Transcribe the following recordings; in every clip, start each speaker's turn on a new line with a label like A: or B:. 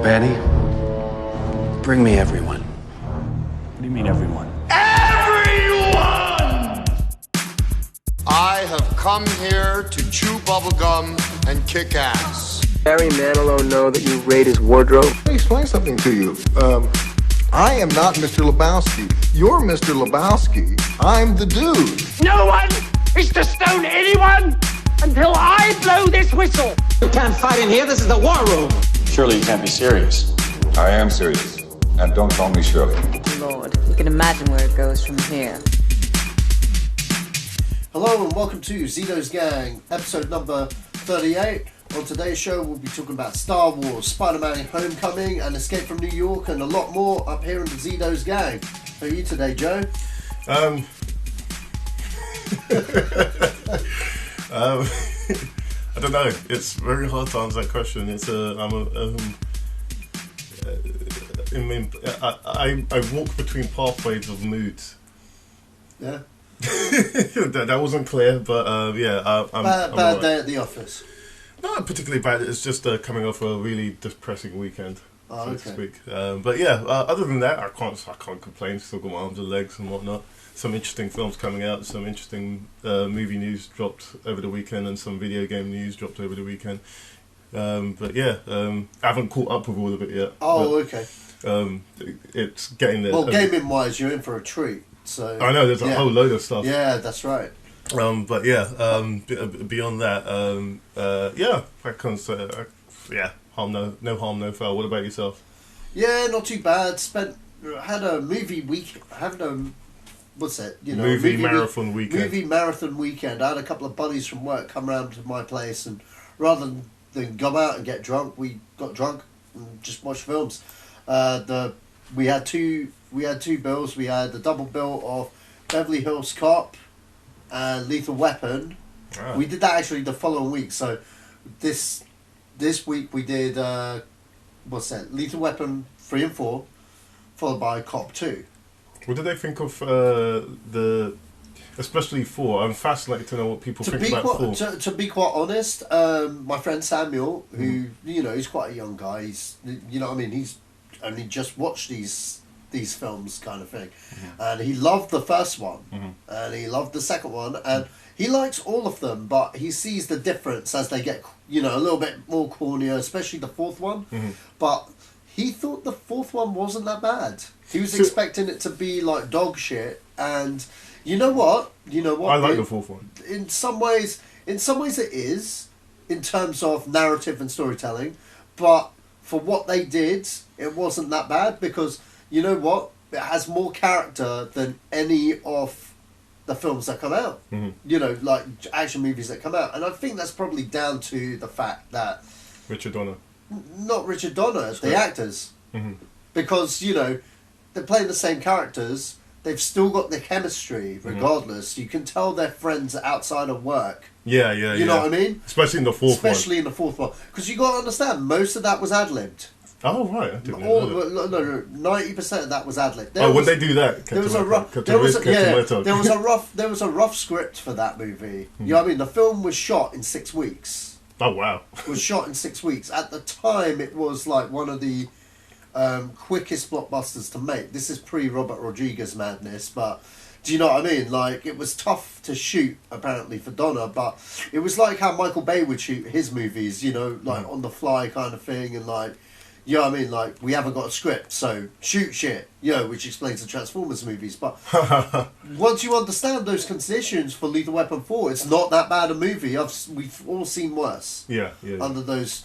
A: Betty, bring me everyone.
B: What do you mean, everyone?
C: Everyone! I have come here to chew bubblegum and kick ass.
D: Barry Manilow know that you raid his wardrobe?
E: Let me explain something to you. I am not Mr. Lebowski. You're Mr. Lebowski. I'm the dude.
F: No one is to stone anyone until I blow this whistle.
D: You can't fight in here. This is the war room.
B: Surely you can't be serious.
G: I am serious. And don't call me Shirley.
H: Lord, you can imagine where it goes from here.
I: Hello and welcome to Zedos Gang, episode number 38. On today's show we'll be talking about Star Wars, Spider-Man Homecoming and Escape from New York and a lot more up here in the Zedos Gang. How are you today, Joe?
J: I don't know. It's very hard to answer that question. It's I walk between pathways of moods.
I: Yeah.
J: that wasn't clear, but yeah, I'm
I: bad
J: right.
I: day at the office.
J: Not particularly bad. It's just coming off a really depressing weekend, so to speak. But yeah, other than that, I can't complain. Still got my arms and legs and whatnot. Some interesting films coming out. Some interesting movie news dropped over the weekend, and some video game news dropped over the weekend. But yeah, I haven't caught up with all of it yet.
I: Oh,
J: but,
I: okay.
J: It's getting there.
I: Well, gaming wise, you're in for a treat. So
J: I know there's a whole load of stuff.
I: Yeah, that's right.
J: But yeah, beyond that, yeah, I can say, yeah, no harm, no foul. What about yourself?
I: Yeah, not too bad. Had a movie week. What's it? You know,
J: movie marathon weekend.
I: Movie marathon weekend. I had a couple of buddies from work come round to my place, and rather than go out and get drunk, we got drunk and just watched films. We had two bills. We had the double bill of Beverly Hills Cop and Lethal Weapon. Oh. We did that actually the following week. So this week we did Lethal Weapon 3 and 4, followed by Cop 2.
J: What did they think of especially 4? I'm fascinated to know what people think about 4.
I: To be quite honest, my friend Samuel, who he's quite a young guy. He's he's only just watched these films kind of thing, and he loved the first one, and he loved the second one, and he likes all of them, but he sees the difference as they get a little bit more cornier, especially the fourth one. But he thought the fourth one wasn't that bad. He was expecting it to be like dog shit, and you know what?
J: I like the fourth one.
I: In some ways it is, in terms of narrative and storytelling, but for what they did, it wasn't that bad, because you know what? It has more character than any of the films that come out. Like action movies that come out. And I think that's probably down to the fact that
J: Richard Donner.
I: Not Richard Donner, the actors. Because, they're playing the same characters. They've still got the chemistry, regardless. You can tell they're friends outside of work.
J: Yeah.
I: You know what I mean?
J: Especially in the fourth one.
I: Because you got to understand, most of that was ad-libbed.
J: Oh, right. I didn't know that.
I: No, 90% of that was ad-libbed.
J: When they do that,
I: there was a rough script for that movie. You know what I mean? The film was shot in 6 weeks.
J: Oh, wow.
I: It was shot in 6 weeks. At the time, it was like one of the quickest blockbusters to make. This is pre-Robert Rodriguez madness, but do you know what I mean? Like, it was tough to shoot, apparently, for Donner, but it was like how Michael Bay would shoot his movies, like on the fly kind of thing, and like, you know what I mean? Like, we haven't got a script, so shoot shit, which explains the Transformers movies. But once you understand those conditions for Lethal Weapon 4, it's not that bad a movie. We've all seen worse.
J: Yeah.
I: Under those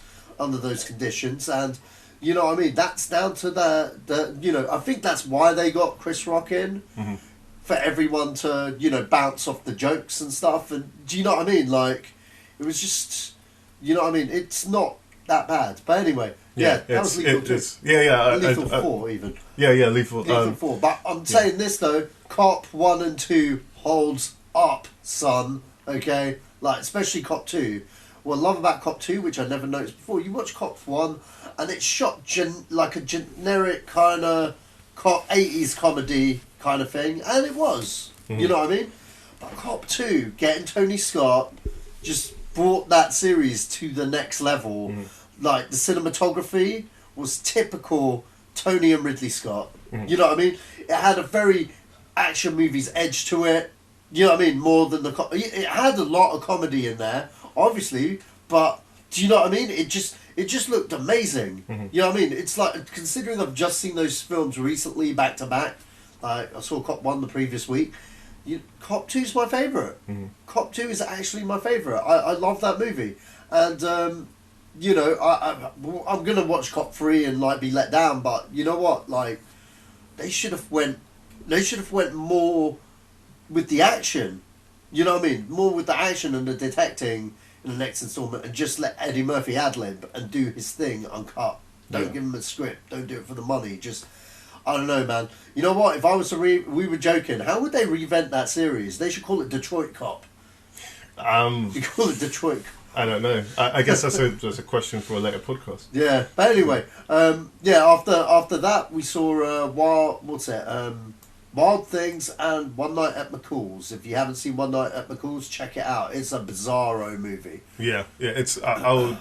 I: conditions, and you know what I mean? That's down to the I think that's why they got Chris Rock in, for everyone to, bounce off the jokes and stuff. And do you know what I mean? Like, it was just, you know what I mean? It's not that bad. But anyway, that was Lethal 2. Lethal 4 even.
J: Lethal
I: 4. But I'm saying this though, Cop 1 and 2 holds up, son. Okay? Like, especially Cop 2. What I love about Cop 2, which I never noticed before, you watch Cop 1 and it's shot like a generic kind of 80s comedy kind of thing, and it was. You know what I mean? But Cop 2, getting Tony Scott, just brought that series to the next level. Like, the cinematography was typical Tony and Ridley Scott. You know what I mean? It had a very action movies edge to it. You know what I mean? More than it had a lot of comedy in there, obviously, but do you know what I mean? It just looked amazing. You know what I mean? It's like, considering I've just seen those films recently back to back. Like, I saw Cop 1 the previous week. Cop 2 is my favourite. Cop 2 is actually my favourite. I love that movie. And, you know, I'm going to watch Cop 3 and, like, be let down, but you know what? Like, they should have went more with the action. You know what I mean? More with the action and the detecting in the next installment, and just let Eddie Murphy ad-lib and do his thing uncut. Don't give him a script. Don't do it for the money. Just, I don't know, man. You know what? If I was to we were joking, how would they reinvent that series? They should call it Detroit Cop. You call it Detroit Cop.
J: I don't know. I guess that's a question for a later podcast.
I: Yeah, but anyway, after that we saw Wild Things and One Night at McCall's. If you haven't seen One Night at McCall's, check it out. It's a bizarro movie. Yeah.
J: It's I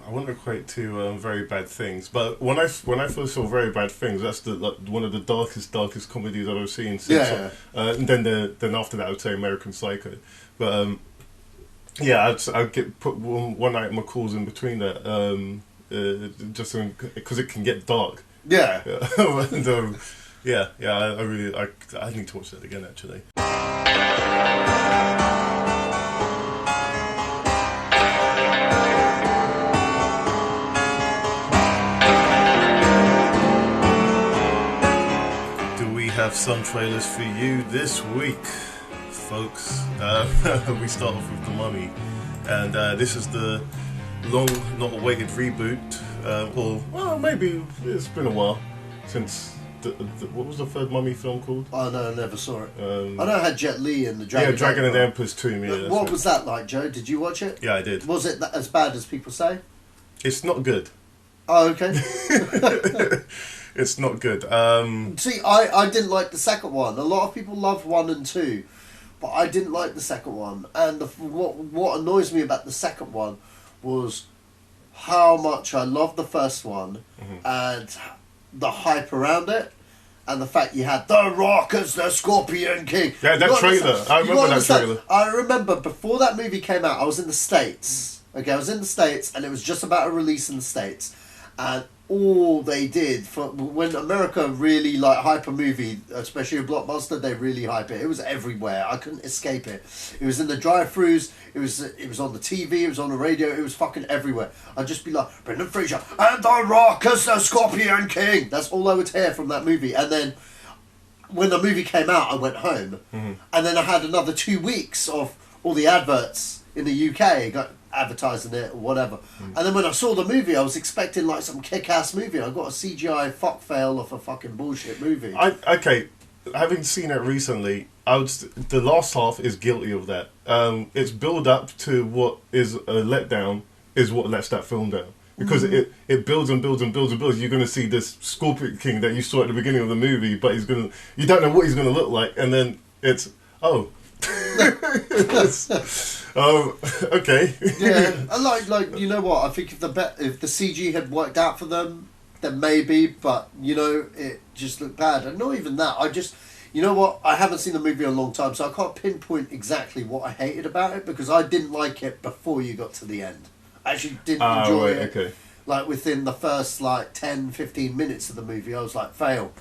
J: wouldn't equate to Very Bad Things, but when I first saw Very Bad Things, that's one of the darkest comedies I've ever seen. Since, and then after that, I would say American Psycho, but I'd put One Night at McCall's in between that, just because it can get dark.
I: Yeah.
J: And, I need to watch that again, actually. Do we have some trailers for you this week, folks? We start off with The Mummy, and this is the long not awaited reboot, or maybe it's been a while since. What was the third Mummy film called?
I: Oh no, I never saw it. I know it had Jet Li and the Dragon.
J: Yeah, Dragon and the Emperor's Tomb. Yeah,
I: what was that like, Joe? Did you watch it?
J: Yeah, I did.
I: Was it as bad as people say?
J: It's not good.
I: Oh, okay.
J: It's not good.
I: See, I didn't like the second one. A lot of people love 1 and 2, but I didn't like the second one. And what annoys me about the second one was how much I loved the first one, and the hype around it, and the fact you had The Rock as the Scorpion King.
J: Yeah, that trailer. I remember that trailer.
I: I remember before that movie came out, I was in the States. Okay, I was in the States, and it was just about a release in the States. And all they did for when America really hype a movie, especially a blockbuster, they really hype it. It was everywhere. I couldn't escape it. It was in the drive-thrus. It was on the TV. It was on the radio. It was fucking everywhere. I'd just be like, Brendan Fraser and The Rock as the Scorpion King. That's all I would hear from that movie. And then when the movie came out, I went home, and then I had another 2 weeks of all the adverts in the UK. Got advertising it or whatever, and then when I saw the movie, I was expecting like some kick-ass movie. I got a CGI fuckfail of a fucking bullshit movie.
J: Having seen it recently, the last half is guilty of that. Its build up to what is a letdown is what lets that film down, because it builds and builds and builds and builds. You're going to see this Scorpion King that you saw at the beginning of the movie, but you don't know what he's going to look like, and then it's okay.
I: Yeah, like you know what? I think if the CG had worked out for them, then maybe. But you know, it just looked bad, and not even that. You know what? I haven't seen the movie in a long time, so I can't pinpoint exactly what I hated about it, because I didn't like it before you got to the end. I actually didn't enjoy it. Okay. Like within the first 10-15 minutes of the movie, I was like, fail.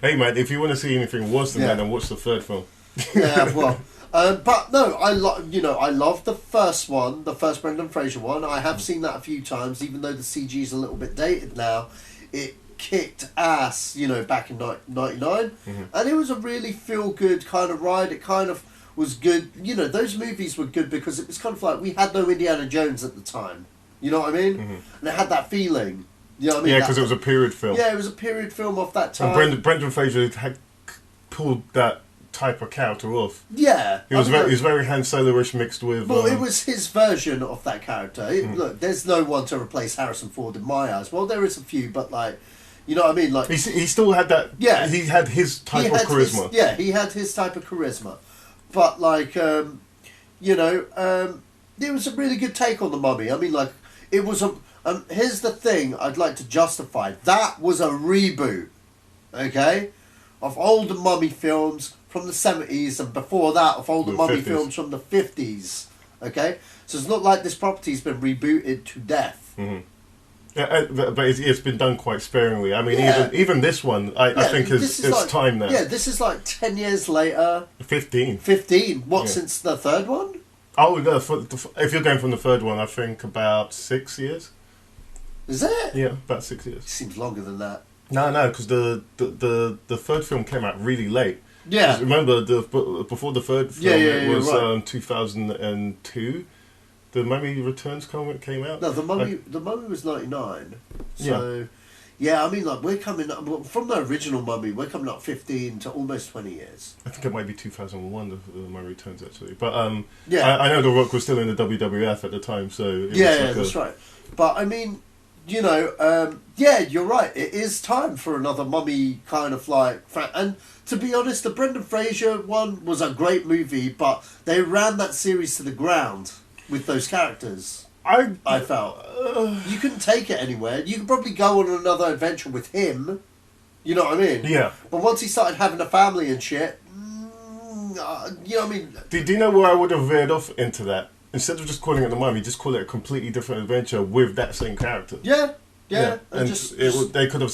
J: Hey man, if you want to see anything worse than that, then watch the third film.
I: Yeah, well. But no, I love the first one, the first Brendan Fraser one. I have seen that a few times, even though the CG is a little bit dated now. It kicked ass, back in 99, and it was a really feel-good kind of ride. It kind of was good. Those movies were good because it was kind of like we had no Indiana Jones at the time. You know what I mean? And it had that feeling. You know what I mean?
J: Yeah, because it was a period film.
I: Yeah, it was a period film of that time.
J: And Brendan Fraser had pulled that type of character off.
I: Yeah,
J: he was very Han Solo-ish mixed with.
I: Well, it was his version of that character. Look, there's no one to replace Harrison Ford in my eyes. Well, there is a few, but you know what I mean. Like
J: he still had that. Yeah, he had his type of charisma.
I: He had his type of charisma, but it was a really good take on the Mummy. I mean, it was Here's the thing I'd like to justify. That was a reboot, okay, of older mummy films from the 70s, and before that of older mummy
J: 50s.
I: films from the 50s, okay? So it's not like this property's been rebooted to death.
J: Mm-hmm. Yeah, but it's been done quite sparingly. I mean,
I: Yeah.
J: even this one, I think it's
I: like,
J: time now.
I: Yeah, this is like 10 years later.
J: 15.
I: 15? What,
J: Yeah.
I: since the third one?
J: Oh, no, if you're going from the third one, I think about 6 years.
I: Is it?
J: Yeah, about 6 years.
I: Seems longer than that.
J: No, because the third film came out really late.
I: Yeah.
J: 'Cause remember, before the third film, it was
I: right.
J: 2002. The Mummy Returns came out.
I: No, the Mummy was 99. So, yeah, I mean, like, we're coming up, from the original Mummy, we're coming up 15 to almost 20 years.
J: I think it might be 2001, the Mummy Returns, actually. But
I: yeah.
J: I know The Rock was still in the WWF at the time, so...
I: That's right. But, I mean, you know, yeah, you're right. It is time for another Mummy kind of, like... And, to be honest, the Brendan Fraser one was a great movie, but they ran that series to the ground with those characters. I felt you couldn't take it anywhere. You could probably go on another adventure with him. You know what I mean?
J: Yeah.
I: But once he started having a family and shit, you know what I mean?
J: Do you know where I would have veered off into that? Instead of just calling it the Mummy, just call it a completely different adventure with that same character.
I: Yeah.
J: And they could have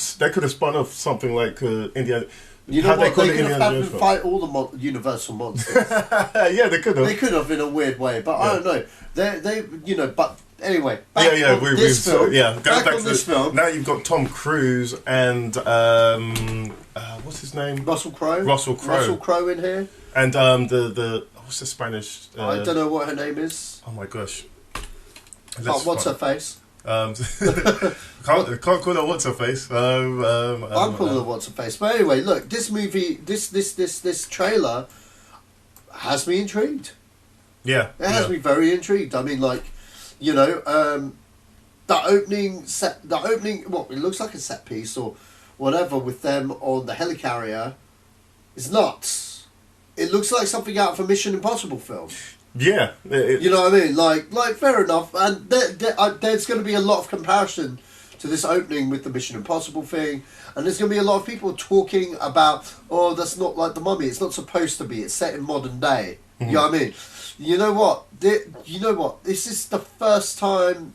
J: spun off something like Indiana.
I: You know what? They could have had him fight all the Universal monsters.
J: Yeah, they could have.
I: They could have in a weird way, but I don't know. They you know. But anyway,
J: back on this
I: film.
J: Going back
I: on this film.
J: Now you've got Tom Cruise and what's his name?
I: Russell Crowe.
J: Russell Crowe
I: in here.
J: And the what's the Spanish?
I: I don't know what her name is.
J: Oh my gosh.
I: What's her face?
J: Can't call her what's her face.
I: I'm calling her what's her face. But anyway, look, this movie, this trailer has me intrigued.
J: Yeah,
I: it has me very intrigued. I mean, like, you know, the opening. Well, it looks like a set piece or whatever with them on the helicarrier is nuts. It looks like something out of a Mission Impossible film.
J: Yeah,
I: you know what I mean. Like fair enough. And there's going to be a lot of comparison to this opening with the Mission Impossible thing, and there's going to be a lot of people talking about, oh, that's not like the Mummy. It's not supposed to be. It's set in modern day. Mm-hmm. You know what I mean? You know what? This is the first time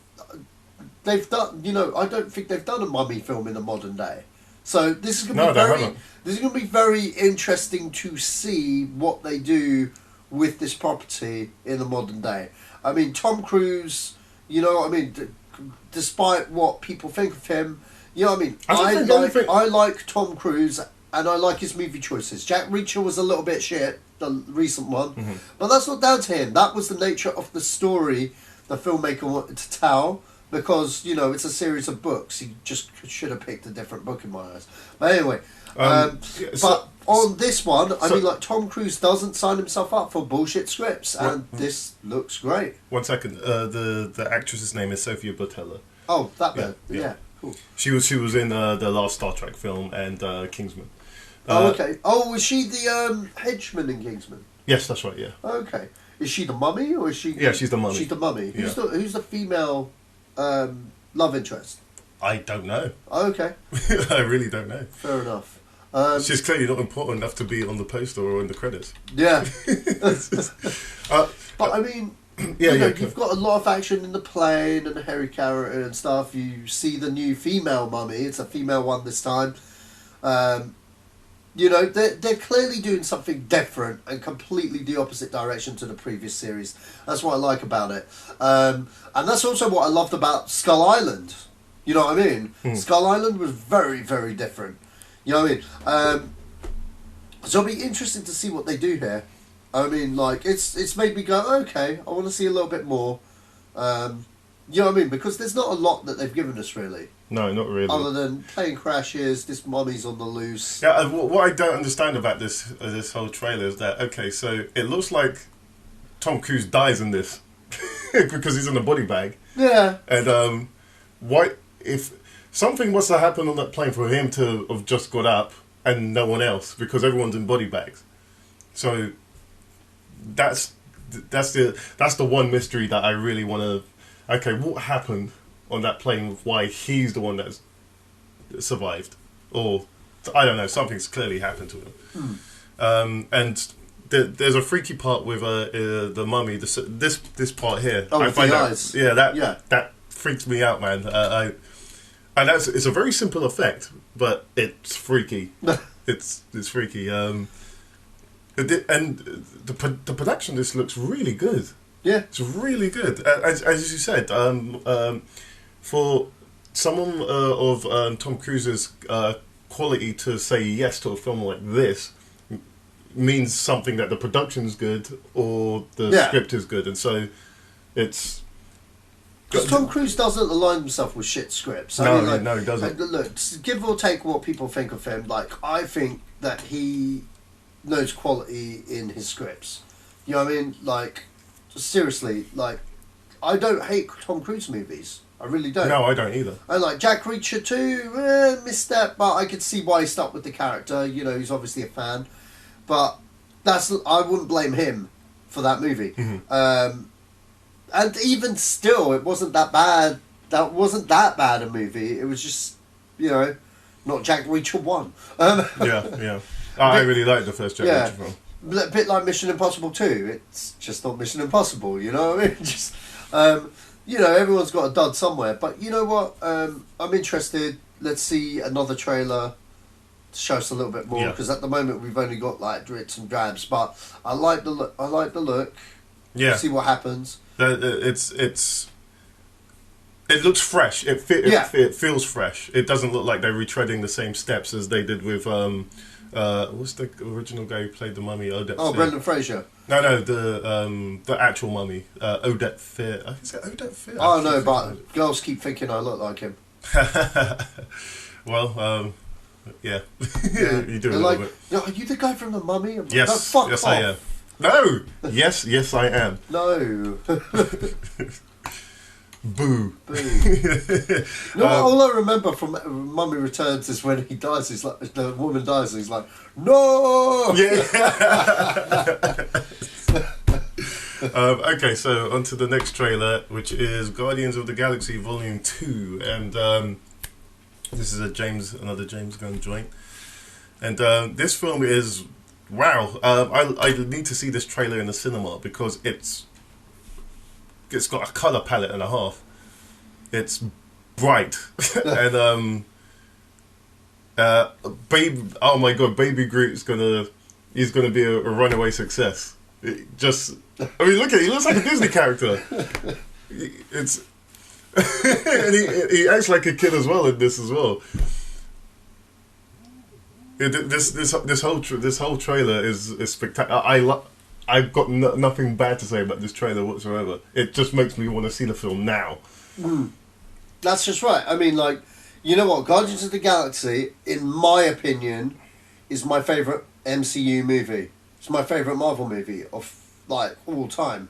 I: they've done. You know, I don't think they've done a Mummy film in the modern day. So this is going to be very interesting to see what they do with this property in the modern day. I mean, Tom Cruise, you know what I mean, despite what people think of him, you know what I mean, I like Tom Cruise and I like his movie choices. Jack Reacher was a little bit shit, the recent one, but that's not down to him. That was the nature of the story the filmmaker wanted to tell, because, you know, it's a series of books. He just should have picked a different book in my eyes. But anyway, but on this one, I mean, like, Tom Cruise doesn't sign himself up for bullshit scripts, and this looks great.
J: 1 second, the actress's name is Sophia Boutella.
I: Oh, that bit. Yeah, cool.
J: She was in the last Star Trek film and Kingsman.
I: Okay. Oh, was she the henchman in Kingsman?
J: Yes, that's right. Yeah.
I: Okay. Is she the mummy, or is she?
J: Yeah, she's the mummy.
I: She's the mummy.
J: Yeah.
I: Who's the female love interest?
J: I don't know.
I: Okay.
J: I really don't know.
I: Fair enough.
J: She's clearly not important enough to be on the poster or in the credits.
I: Yeah. But I mean, you've got a lot of action in the plane and the helicarrier and stuff. You see the new female mummy. It's a female one this time. You know, they're clearly doing something different and completely the opposite direction to the previous series. That's what I like about it. And that's also what I loved about Skull Island. You know what I mean? Skull Island was very, very different. You know what I mean? So it'll be interesting to see what they do here. I mean, like, it's made me go, okay, I want to see a little bit more. You know what I mean? Because there's not a lot that they've given us, really.
J: No, not really.
I: Other than plane crashes, this mummy's on the loose.
J: Yeah, what I don't understand about this whole trailer is that, okay, so it looks like Tom Cruise dies in this because he's in a body bag.
I: Yeah.
J: And if something must have happened on that plane for him to have just got up and no one else, because everyone's in body bags. So that's the one mystery that I really want to. Okay, what happened on that plane why he's the one that's survived, or I don't know, something's clearly happened to him. And there's a freaky part with the mummy. This part here,
I: I find the eyes.
J: That freaks me out, man. And it's a very simple effect, but it's freaky. it's freaky. And the production of this looks really good.
I: Yeah,
J: it's really good. As you said, for someone of Tom Cruise's quality to say yes to a film like this means something that the production's good or the script is good, and so it's.
I: Because Tom Cruise doesn't align himself with shit scripts.
J: No, he doesn't.
I: Look, give or take what people think of him, like, I think that he knows quality in his scripts. You know what I mean? Like, seriously, like, I don't hate Tom Cruise movies. I really don't.
J: No, I don't either.
I: And like Jack Reacher too, misstep, but I could see why he stuck with the character. You know, he's obviously a fan. But I wouldn't blame him for that movie. Mm-hmm. And even still, it wasn't that bad. That wasn't that bad a movie. It was just, you know, not Jack Reacher 1.
J: Yeah. I really liked the first Jack Reacher film.
I: A bit like Mission Impossible 2. It's just not Mission Impossible, you know what I mean? Just, you know, everyone's got a dud somewhere. But you know what? I'm interested. Let's see another trailer to show us a little bit more. Because at the moment, we've only got like drits and drabs. But I like the look.
J: Yeah.
I: See what happens.
J: It looks fresh. It feels fresh. It doesn't look like they're retreading the same steps as they did with what's the original guy who played the mummy?
I: Brendan Fraser.
J: No, the actual mummy, Odette Fear. Is it Odette Fear?
I: Oh no, but girls keep thinking I look like him.
J: Well, yeah. You do a little bit.
I: Are you the guy from the Mummy?
J: Yes,
I: no, fuck
J: yes,
I: off.
J: I am. No, yes, I am.
I: No.
J: Boo.
I: No, all I remember from Mummy Returns is when he dies. He's like, the woman dies, and he's like, no.
J: Yeah. Okay, so on to the next trailer, which is Guardians of the Galaxy Volume 2, and this is another James Gunn joint, and this film is wow. I need to see this trailer in the cinema because it's got a colour palette and a half. It's bright and oh my god, Baby Groot's he's gonna be a runaway success. I mean, look at he looks like a Disney character. It's and he acts like a kid as well in this as well. This whole trailer is spectacular. I've got nothing bad to say about this trailer whatsoever. It just makes me want to see the film now.
I: That's just right. I mean, like, you know what? Guardians of the Galaxy, in my opinion, is my favourite MCU movie. It's my favourite Marvel movie of, like, all time.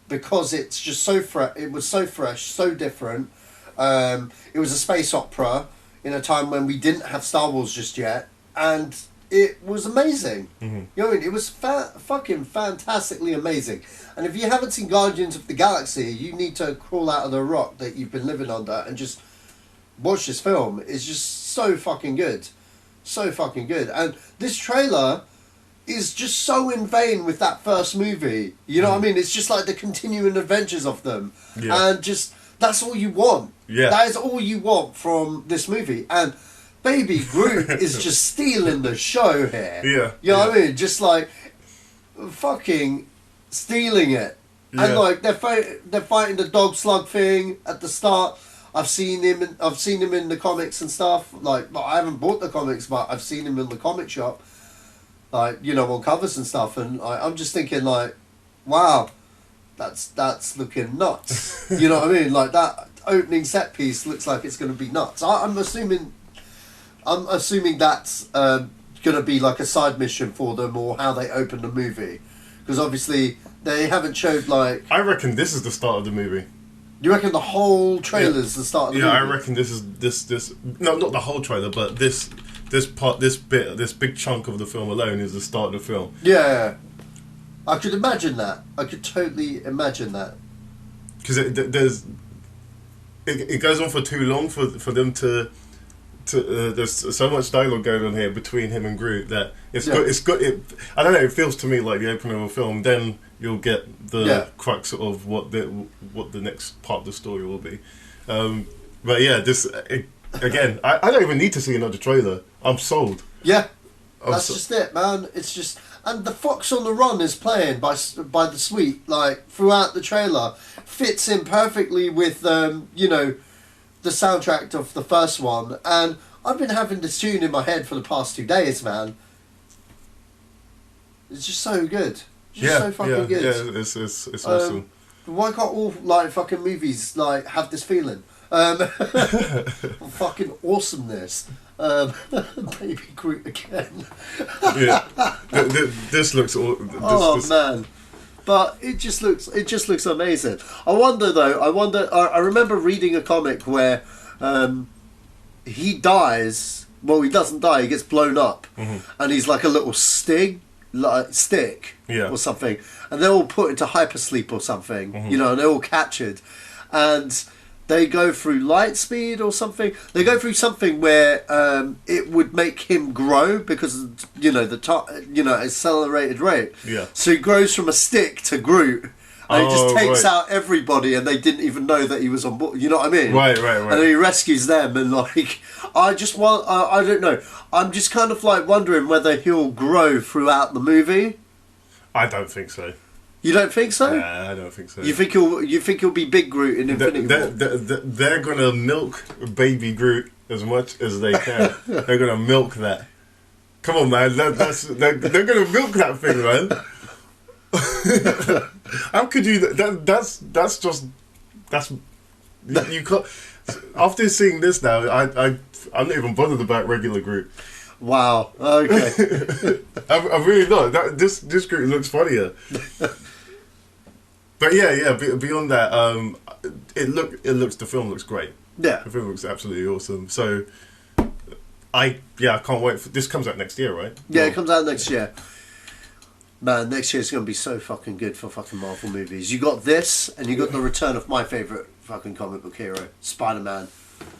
I: Because it's just so fresh. It was so fresh, so different. It was a space opera in a time when we didn't have Star Wars just yet. And it was amazing. Mm-hmm. You know what I mean? It was fucking fantastically amazing. And if you haven't seen Guardians of the Galaxy, you need to crawl out of the rock that you've been living under and just watch this film. It's just so fucking good. So fucking good. And this trailer is just so in vain with that first movie. You know what I mean? It's just like the continuing adventures of them. Yeah. And just, that's all you want. Yeah. That is all you want from this movie. And Baby Groot is just stealing the show here.
J: Yeah.
I: You know what I mean? Just like fucking stealing it. Yeah. And like they're fighting the dog slug thing at the start. I've seen him in the comics and stuff. Like, I haven't bought the comics, but I've seen him in the comic shop. Like, you know, on covers and stuff, and I'm just thinking like, wow, that's looking nuts. You know what I mean? Like, that opening set piece looks like it's going to be nuts. I'm assuming that's going to be like a side mission for them, or how they open the movie, because obviously they haven't showed like.
J: I reckon this is the start of the movie.
I: You reckon the whole trailer's the start of the movie?
J: Yeah, I reckon this is this. No, not the whole trailer, but this big chunk of the film alone is the start of the film.
I: Yeah, I could imagine that. I could totally imagine that.
J: Because it goes on for too long for them to. There's so much dialogue going on here between him and Groot that it's good. I don't know. It feels to me like the opening of a film. Then you'll get the crux of what the next part of the story will be. But yeah, again, I don't even need to see another trailer. I'm sold.
I: Yeah, that's just it, man. It's just, and the Fox on the Run is playing by the Sweet, like throughout the trailer, fits in perfectly with the soundtrack of the first one, and I've been having this tune in my head for the past 2 days, man. It's just so good. So fucking good.
J: Yeah, it's awesome.
I: Why can't all like fucking movies like have this feeling? Fucking awesomeness. Baby Groot again.
J: Yeah, this looks.
I: Man. But it just looks amazing. I wonder though. I remember reading a comic where he dies. Well, he doesn't die. He gets blown up, and he's like a little stick or something, and they're all put into hypersleep or something. And they're all captured, and they go through light speed or something. They go through something where it would make him grow because accelerated rate.
J: Yeah.
I: So he grows from a stick to Groot. And he just takes out everybody, and they didn't even know that he was on board. You know what I mean?
J: Right.
I: And then he rescues them, and like, I don't know. I'm just kind of like wondering whether he'll grow throughout the movie.
J: I don't think so.
I: You don't think so?
J: Nah, I don't think so.
I: You think he'll be Big Groot in Infinity War?
J: They're gonna milk Baby Groot as much as they can. They're gonna milk that. Come on, man. They're gonna milk that thing, man. How could you? That's you can't. After seeing this now, I'm not even bothered about regular Groot.
I: Wow. Okay.
J: I'm really not. This Groot looks funnier. But yeah. Beyond that, the film looks great.
I: Yeah.
J: The film looks absolutely awesome. So, I can't wait. This comes out next year, right?
I: Yeah, it comes out next year. Man, next year's going to be so fucking good for fucking Marvel movies. You got this, and you got the return of my favourite fucking comic book hero, Spider-Man.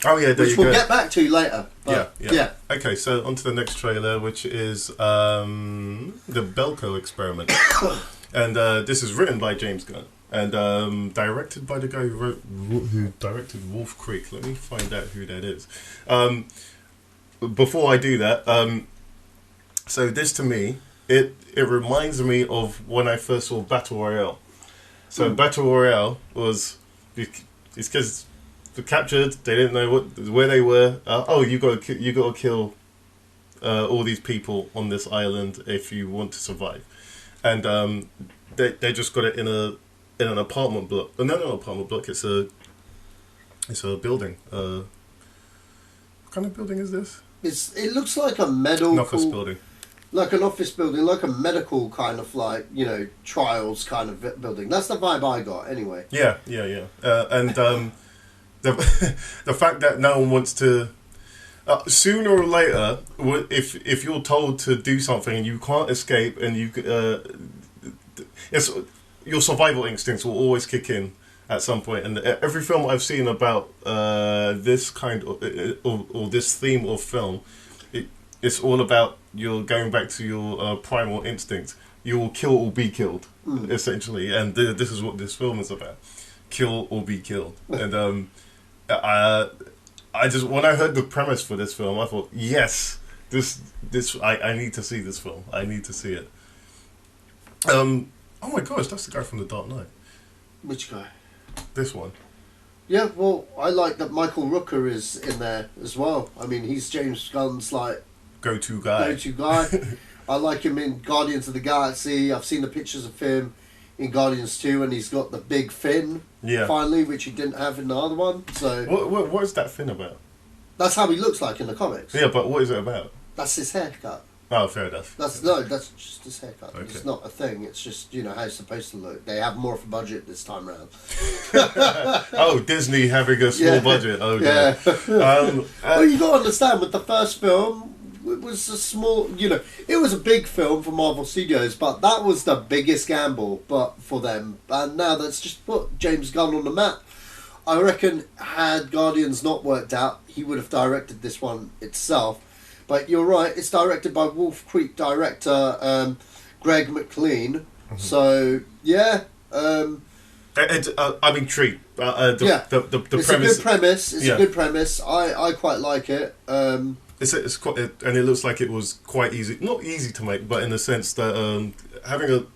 J: Oh yeah, there
I: which
J: you go.
I: We'll get back to later. Yeah.
J: Okay, so on to the next trailer, which is the Belko Experiment. And this is written by James Gunn. And directed by the guy who directed Wolf Creek. Let me find out who that is. Before I do that, so this to me, it reminds me of when I first saw Battle Royale. So Battle Royale was, it's because they're captured, they didn't know where they were. You got to kill all these people on this island if you want to survive. And they just got it in an apartment block. No, not an apartment block. It's a building. What kind of building is this?
I: It looks like a medical
J: office building.
I: Like an office building, like a medical kind of trials kind of building. That's the vibe I got anyway.
J: Yeah. And the fact that no one wants to. Sooner or later, if you're told to do something and you can't escape, and your survival instincts will always kick in at some point. And every film I've seen about this kind of or this theme of film, it's all about you're going back to your primal instinct. You will kill or be killed, essentially. And this is what this film is about: kill or be killed. And I just, when I heard the premise for this film, I thought, yes, I need to see this film. I need to see it. Oh my gosh, that's the guy from The Dark Knight.
I: Which guy?
J: This one.
I: Yeah, well, I like that Michael Rooker is in there as well. I mean, he's James Gunn's
J: go-to guy.
I: I like him in Guardians of the Galaxy. I've seen the pictures of him in Guardians 2, and he's got the big fin, finally, which he didn't have in the other one. So
J: what is that fin about?
I: That's how he looks like in the comics.
J: Yeah, but what is it about?
I: That's his haircut.
J: Oh, fair enough.
I: That's just his haircut. Okay. It's not a thing. It's just, how he's supposed to look. They have more of a budget this time round.
J: Oh, Disney having a small budget. Oh,
I: yeah. Well, you got to understand, with the first film, it was a small, it was a big film for Marvel Studios, but that was the biggest gamble for them. And now that's just put James Gunn on the map. I reckon had Guardians not worked out, he would have directed this one itself. But you're right, it's directed by Wolf Creek director Greg McLean. So, yeah. I'm
J: intrigued.
I: The
J: premise,
I: a good premise. It's a good premise. I quite like it.
J: It's quite, and it looks like it was quite easy. Not easy to make, but in the sense that having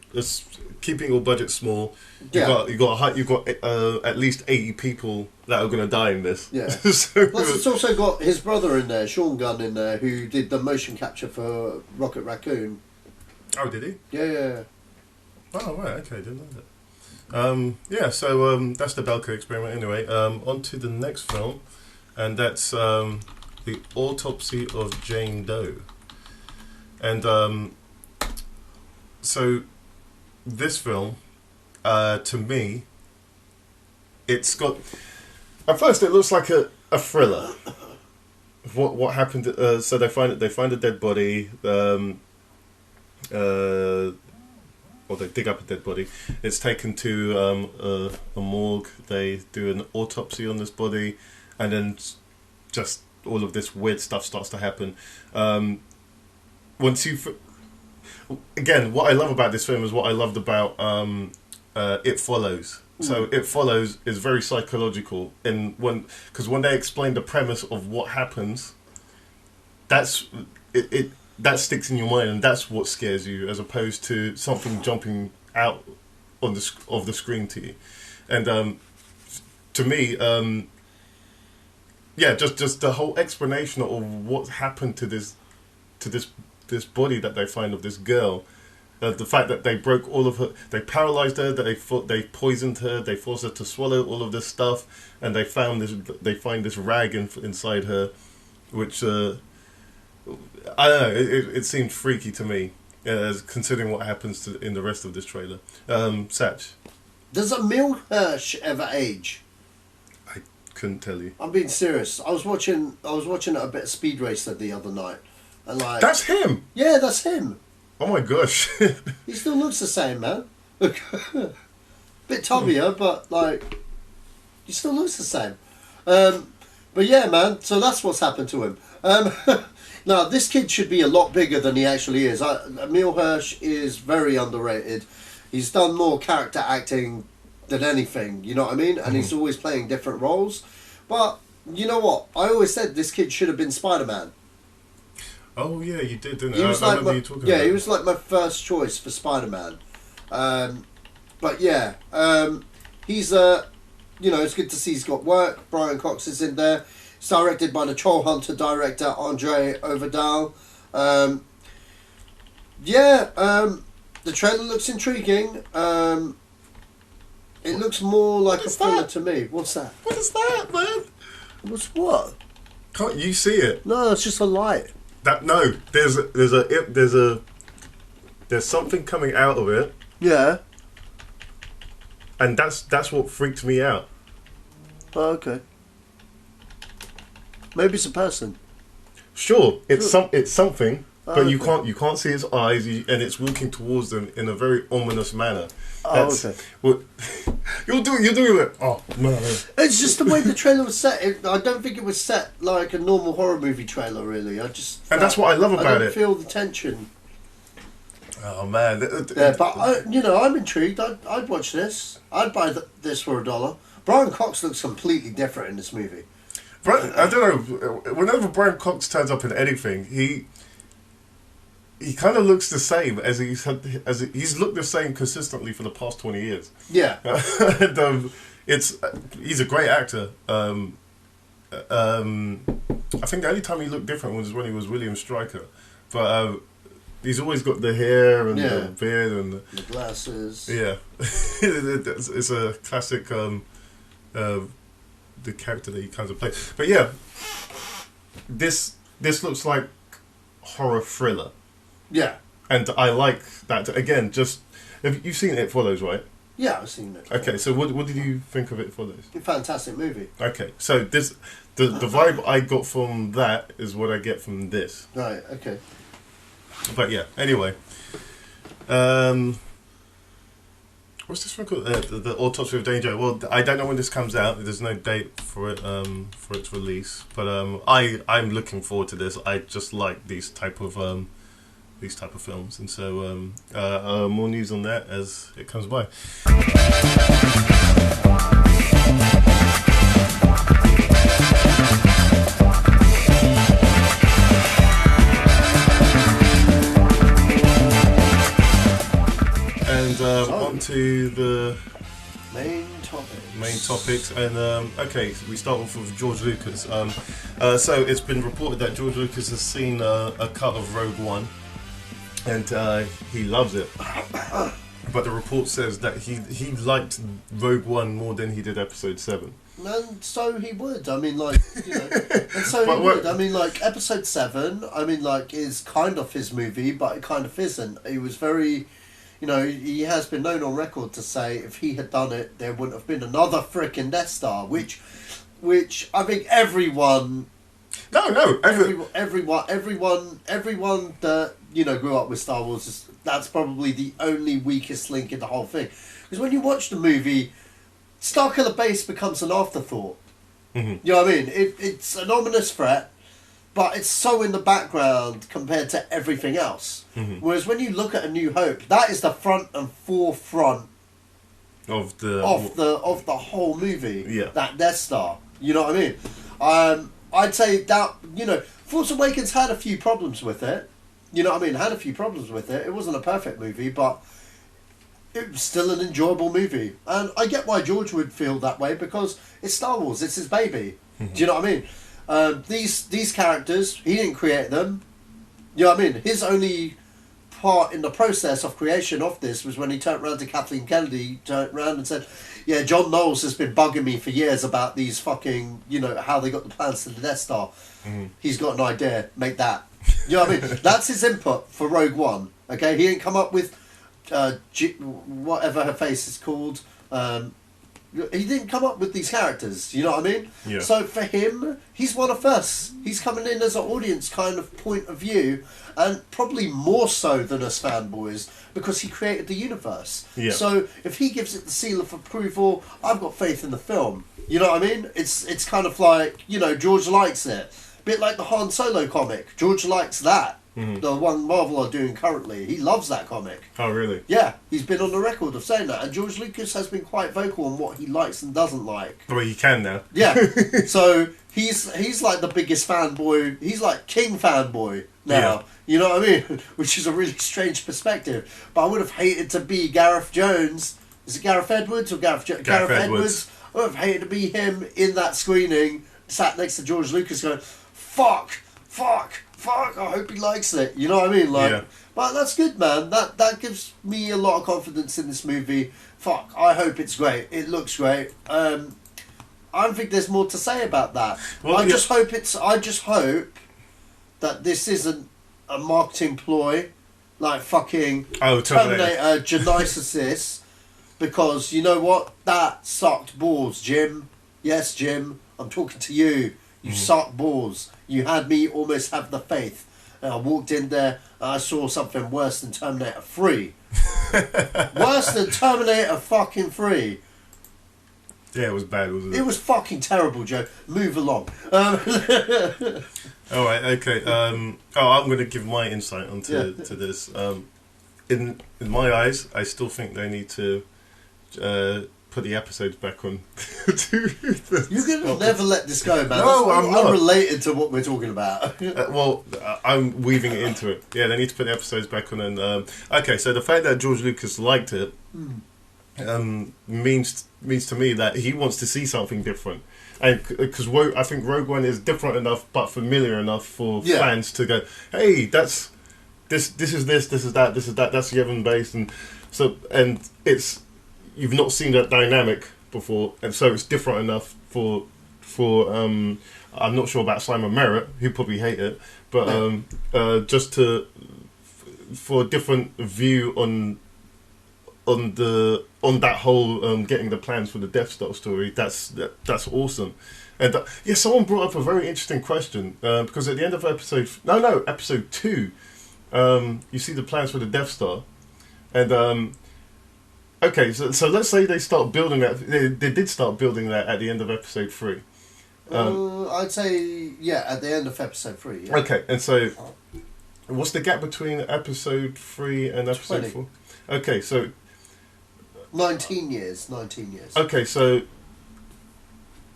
J: keeping your budget small, you've got at least 80 people that are going to die in this.
I: Yeah.
J: So,
I: plus, it's also got his brother in there, Sean Gunn, in there, who did the motion capture for Rocket Raccoon.
J: Oh, did he?
I: Yeah.
J: Oh, right. Okay, didn't know that. So that's the Belko experiment. Anyway, on to the next film, and that's The Autopsy of Jane Doe. And so this film, to me, it's got. At first, it looks like a thriller. What happened? So they find a dead body. Or they dig up a dead body. It's taken to a morgue. They do an autopsy on this body, and then just all of this weird stuff starts to happen. Again, what I love about this film is what I loved about It Follows. So It Follows is very psychological, because when they explain the premise of what happens, that's it. That sticks in your mind, and that's what scares you, as opposed to something jumping out of the screen to you. And to me, just the whole explanation of what happened to this body that they find of this girl, the fact that they broke all of her, they paralyzed her, that they poisoned her, they forced her to swallow all of this stuff, and they find this rag inside her, which. I don't know. It seemed freaky to me, considering what happens in the rest of this trailer. Satch,
I: does Emil Hirsch ever age?
J: I couldn't tell you.
I: I'm being serious. I was watching a bit of Speed Racer the other night, and
J: that's him.
I: Yeah, that's him.
J: Oh my gosh,
I: he still looks the same, man. Bit tubbier, but he still looks the same. But yeah, man. So that's what's happened to him. Now, this kid should be a lot bigger than he actually is. Emil Hirsch is very underrated. He's done more character acting than anything, you know what I mean? And he's always playing different roles. But, you know what? I always said this kid should have been Spider-Man.
J: Oh, yeah, you did, didn't
I: you?
J: I remember you talking about
I: he was like my first choice for Spider-Man. But yeah, he's, it's good to see he's got work. Brian Cox is in there. It's directed by the Troll Hunter director Andre Overdal. The trailer looks intriguing. It looks more like a thriller to me. What's that?
J: What is that, man?
I: What's what?
J: Can't you see it?
I: No, it's just a light.
J: There's something coming out of it.
I: Yeah.
J: And that's what freaked me out.
I: Oh, okay. Maybe it's a person.
J: Sure, it's something, but
I: okay.
J: you can't see its eyes, and it's walking towards them in a very ominous manner.
I: Okay.
J: Well, you're doing it. Oh no!
I: It's just the way the trailer was set. I don't think it was set like a normal horror movie trailer. Really,
J: that's what I love about it.
I: I feel the tension.
J: Oh man!
I: Yeah, but I'm intrigued. I'd watch this. I'd buy this for $1. Brian Cox looks completely different in this movie.
J: I don't know. Whenever Brian Cox turns up in anything, he kind of looks the same as he's looked the same consistently for the past 20 years.
I: Yeah,
J: and he's a great actor. I think the only time he looked different was when he was William Stryker, but he's always got the hair and the beard and
I: the glasses.
J: Yeah, it's a classic. The character that he kind of plays, but yeah, this looks like horror thriller.
I: Yeah,
J: and I like that. Again, just have you seen It Follows, right?
I: Yeah, I've seen it.
J: Okay, so what did you think of It Follows?
I: A fantastic movie.
J: Okay, so the vibe I got from that is what I get from this.
I: Right. Okay.
J: But yeah, anyway, What's this one called? The Autopsy of Danger. Well, I don't know when this comes out. There's no date for its release. But I'm looking forward to this. I just like these type of films, and so more news on that as it comes by. And on to the
I: main topics.
J: And okay, so we start off with George Lucas. So it's been reported that George Lucas has seen a cut of Rogue One, and he loves it. But the report says that he liked Rogue One more than he did Episode 7.
I: And so he would. I mean, like, you know, and so he would. I mean, like, Episode 7, I mean, like, is kind of his movie, but it kind of isn't. He was very... You know, he has been known on record to say if he had done it, there wouldn't have been another frickin' Death Star, which I think everyone... Everyone that, you know, grew up with Star Wars, that's probably the only weakest link in the whole thing. Because when you watch the movie, Starkiller Base becomes an afterthought. Mm-hmm. You know what I mean? It's an ominous threat, but it's so in the background compared to everything else. Mm-hmm. Whereas when you look at A New Hope, that is the front and forefront of the whole movie. Yeah. That Death Star. You know what I mean? I'd say that, you know, Force Awakens had a few problems with it. You know what I mean? Had a few problems with it. It wasn't a perfect movie, but it was still an enjoyable movie. And I get why George would feel that way, because it's Star Wars. It's his baby. Mm-hmm. Do you know what I mean? These characters, he didn't create them. You know what I mean? His only part in the process of creation of this was when he turned around to Kathleen Kennedy, turned around and said, yeah, John Knowles has been bugging me for years about these fucking, you know, how they got the plans to the Death Star. Mm-hmm. He's got an idea, make that. You know what I mean? That's his input for Rogue One. Okay, he didn't come up with whatever her face is called. He didn't come up with these characters, you know what I mean? Yeah. So for him, he's one of us. He's coming in as an audience kind of point of view, and probably more so than us fanboys, because he created the universe. Yeah. So if he gives it the seal of approval, I've got faith in the film. You know what I mean? It's kind of like, you know, George likes it. A bit like the Han Solo comic. George likes that. Mm-hmm. The one Marvel are doing currently. He loves that comic.
J: Oh, really?
I: Yeah, he's been on the record of saying that. And George Lucas has been quite vocal on what he likes and doesn't like.
J: Well, he can now.
I: Yeah. So he's like the biggest fanboy. He's like king fanboy now. Yeah. You know what I mean? Which is a really strange perspective. But I would have hated to be Gareth Jones. Is it Gareth Edwards or Gareth Edwards? I would have hated to be him in that screening, sat next to George Lucas going, fuck, I hope he likes it. You know what I mean? Like, yeah. But that's good, man. That gives me a lot of confidence in this movie. Fuck, I hope it's great. It looks great. I don't think there's more to say about that. Well, I just hope that this isn't a marketing ploy, like fucking Terminator Genesis, because you know what? That sucked balls, Jim. Yes, Jim. I'm talking to you. You suck balls. You had me almost have the faith. And I walked in there and I saw something worse than Terminator 3. Worse than Terminator fucking 3.
J: Yeah, it was bad, wasn't it?
I: It was fucking terrible, Joe. Move along.
J: Alright, okay. I'm going to give my insight onto to this. In my eyes, I still think they need to put the episodes back on.
I: You're going to never let this go, man.
J: No, I'm not.
I: Unrelated to what we're talking about.
J: I'm weaving it into it. Yeah, they need to put the episodes back on. And okay, so the fact that George Lucas liked it means to me that he wants to see something different. And because I think Rogue One is different enough but familiar enough for fans to go, hey, this is that, that's Yevon based, and it's you've not seen that dynamic before, and so it's different enough for I'm not sure about Simon Merritt, he'll probably hate it, but just for a different view on that whole getting the plans for the Death Star story. That's awesome. And someone brought up a very interesting question, because at the end of episode 2, you see the plans for the Death Star, and Okay, so let's say they start building that. They did start building that at the end of episode 3.
I: I'd say, yeah, at the end of episode 3. Yeah.
J: Okay, and so what's the gap between episode 3 and episode
I: 20.
J: 4? Okay, so
I: 19 years.
J: okay, so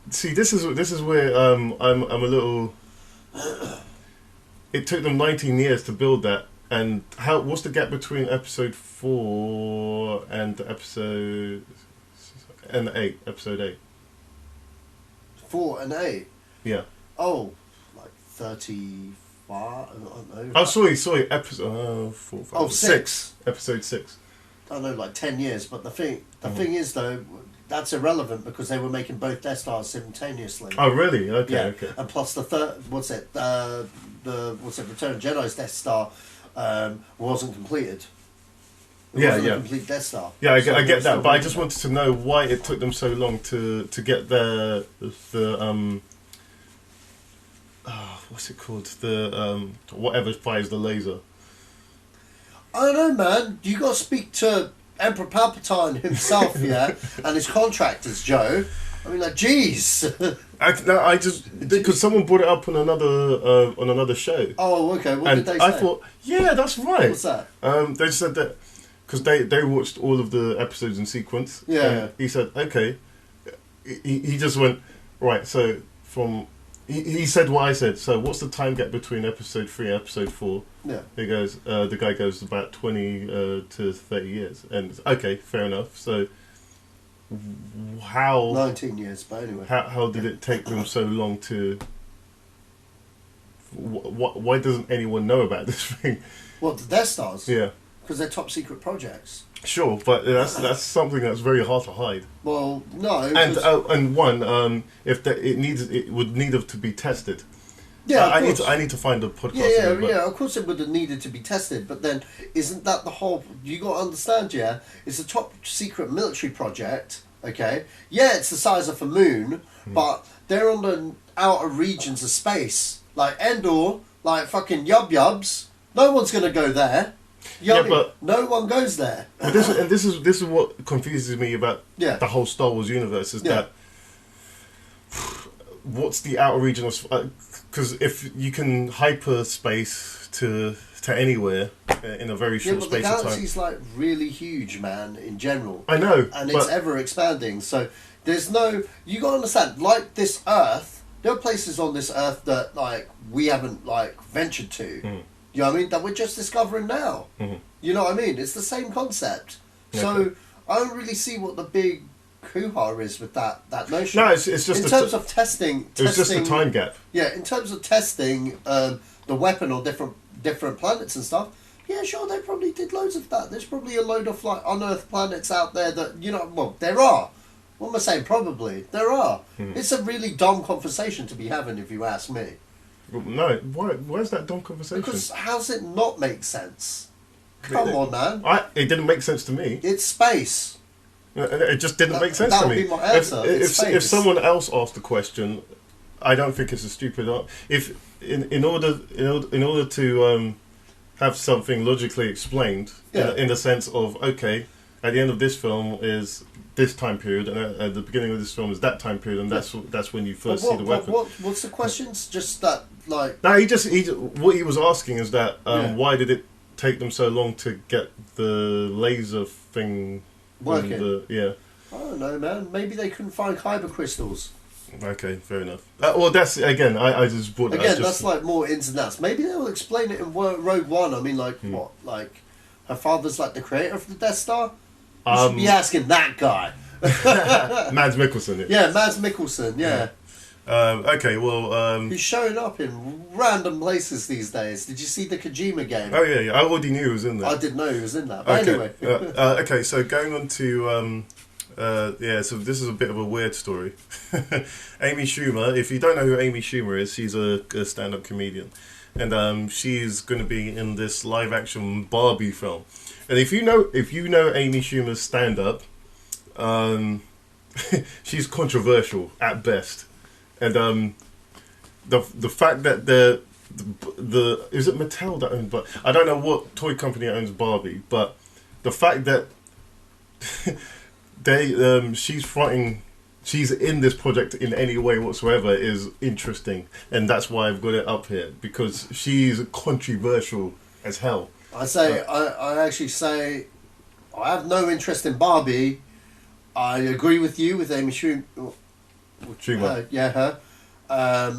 J: see, this is where I'm a little. It took them 19 years to build that, and what's the gap between episode 4 and episode 8? Episode 8.
I: 4 and 8.
J: Yeah.
I: Oh, like 35. I don't know.
J: Oh, sorry. Episode 4, 5,
I: Oh,
J: 6. Episode 6.
I: I don't know, like 10 years. But the thing is, though, that's irrelevant because they were making both Death Stars simultaneously.
J: Oh, really? Okay,
I: yeah.
J: okay.
I: And plus the third, Return of Jedi's Death Star wasn't completed. It wasn't a complete Death Star.
J: Yeah, I get that, but I just wanted to know why it took them so long to get the what's it called? The whatever fires the laser.
I: I don't know, man. You got to speak to Emperor Palpatine himself, yeah, and his contractors, Joe. I mean, like, jeez.
J: I just because someone brought it up on another show.
I: Oh, okay. What did they say?
J: I thought, yeah, that's right.
I: What's that?
J: They said that because they watched all of the episodes in sequence.
I: Yeah.
J: And he said, okay. He just went right. So from he said what I said. So what's the time gap between episode 3 and episode 4?
I: Yeah.
J: He goes. The guy goes about 20 to 30 years, and okay, fair enough. So how
I: 19 years, but anyway.
J: How did it take them so long to? Why doesn't anyone know about this thing?
I: What, the Death Stars?
J: Yeah.
I: Because they're top secret projects.
J: Sure, but that's something that's very hard to hide.
I: Well, no.
J: And one, it would need to be tested.
I: Yeah,
J: I need to find a podcast.
I: Yeah. Of course, it would have needed to be tested, but then isn't that the whole? You got to understand, yeah. It's a top secret military project. Okay. Yeah, it's the size of a moon, but they're on the outer regions of space, like Endor, like fucking yubs. No one's gonna go there. But no one goes there.
J: But this is what confuses me about the whole Star Wars universe is that what's the outer region of because if you can hyperspace to anywhere in a very short space of time.
I: Yeah, but the galaxy's like really huge, man. In general,
J: I know,
I: and it's ever expanding. So there's no. You got to understand, like this Earth, there are places on this Earth that like we haven't like ventured to. You know what I mean? That we're just discovering now. Mm-hmm. You know what I mean? It's the same concept. Okay. So I don't really see what the big hoo-ha is with that notion.
J: No, it's just
I: in terms of testing.
J: It's just a time gap.
I: Yeah, in terms of testing the weapon on different planets and stuff. Yeah, sure, they probably did loads of that. There's probably a load of like unearthed planets out there that there are. What am I saying? Probably there are. It's a really dumb conversation to be having, if you ask me.
J: No, where's that dumb conversation?
I: Because how's it not make sense? Come on, man.
J: It didn't make sense to me.
I: It's space.
J: It just didn't make sense to me.
I: That would be my answer.
J: If someone else asked the question, I don't think it's a stupid answer. If in order to have something logically explained, in the sense of okay, at the end of this film is this time period, and at the beginning of this film is that time period, and that's when you first see the weapon.
I: What's the questions? Just that, like.
J: No, what he was asking is that why did it take them so long to get the laser thing
I: working?
J: I
I: don't know, man. Maybe they couldn't find kyber crystals.
J: Okay, fair enough. Well, that's again. I just brought
I: again. That's like more ins and outs. Maybe they'll explain it in Rogue One. I mean, like what? Like her father's like the creator of the Death Star. You should be asking that guy.
J: Mads Mikkelsen.
I: Yeah, Mads Mikkelsen. Yeah.
J: Okay, well...
I: He's showing up in random places these days. Did you see the Kojima game?
J: Oh, yeah. I already knew he was in there.
I: I didn't know he was in that. But anyway.
J: Okay, so going on to... so this is a bit of a weird story. Amy Schumer, if you don't know who Amy Schumer is, she's a stand-up comedian. And she's going to be in this live-action Barbie film. And if you know Amy Schumer's stand-up, she's controversial at best. And the fact that the is it Mattel that owns, but I don't know what toy company owns Barbie, but the fact that she's fronting. She's in this project in any way whatsoever is interesting, and that's why I've got it up here, because she's controversial as hell.
I: I actually say I have no interest in Barbie. I agree with you with Amy Schumer. Her.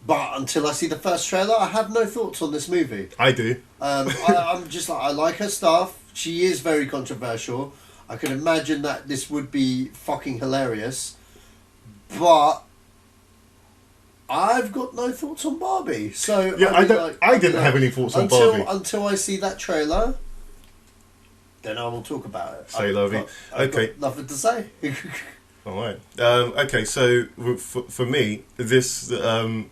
I: But until I see the first trailer, I have no thoughts on this movie.
J: I do.
I: I'm just like, I like her stuff. She is very controversial. I can imagine that this would be fucking hilarious. But I've got no thoughts on Barbie. So
J: yeah, I didn't have any thoughts on Barbie
I: until I see that trailer. Then I will talk about it.
J: Say, Lovey. Okay.
I: Got nothing to say.
J: All right. Okay. So for me, this the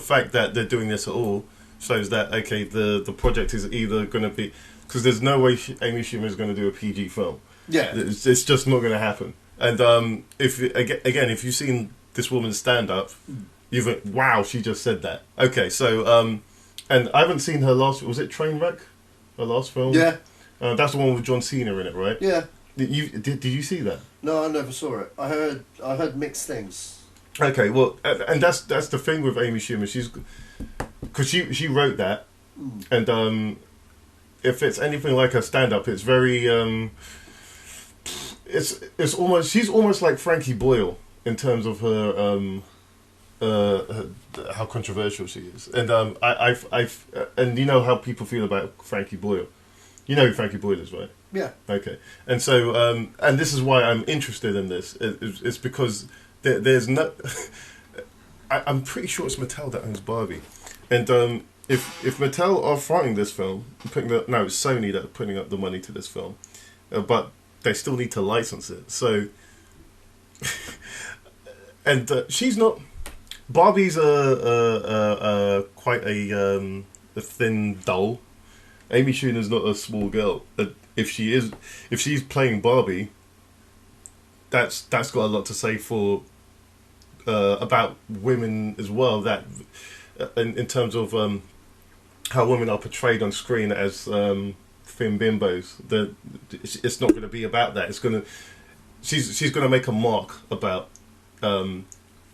J: fact that they're doing this at all shows that the project is either going to be, because there's no way Amy Schumer is going to do a PG film.
I: Yeah.
J: It's just not going to happen. And if you've seen this woman stand up, you think, wow, she just said that. Okay. So and I haven't seen her last. Was it Trainwreck? Her last film.
I: Yeah.
J: That's the one with John Cena in it, right?
I: Yeah.
J: Did you see that?
I: No, I never saw it. I heard mixed things.
J: Okay, well, and that's the thing with Amy Schumer. Because she wrote that, and if it's anything like her stand up, it's very it's almost, she's almost like Frankie Boyle in terms of her how controversial she is, and I've and you know how people feel about Frankie Boyle. You know who Frankie Boyle is, right?
I: Yeah.
J: Okay. And so, and this is why I'm interested in this. It's because there's no... I'm pretty sure it's Mattel that owns Barbie. And if Mattel are fronting this film, it's Sony that are putting up the money to this film, but they still need to license it. So... and she's not... Barbie's quite a thin doll. Amy Schumer's not a small girl. If she's playing Barbie, that's got a lot to say for about women as well. That in terms of how women are portrayed on screen as thin bimbos. It's not going to be about that. She's going to make a mark about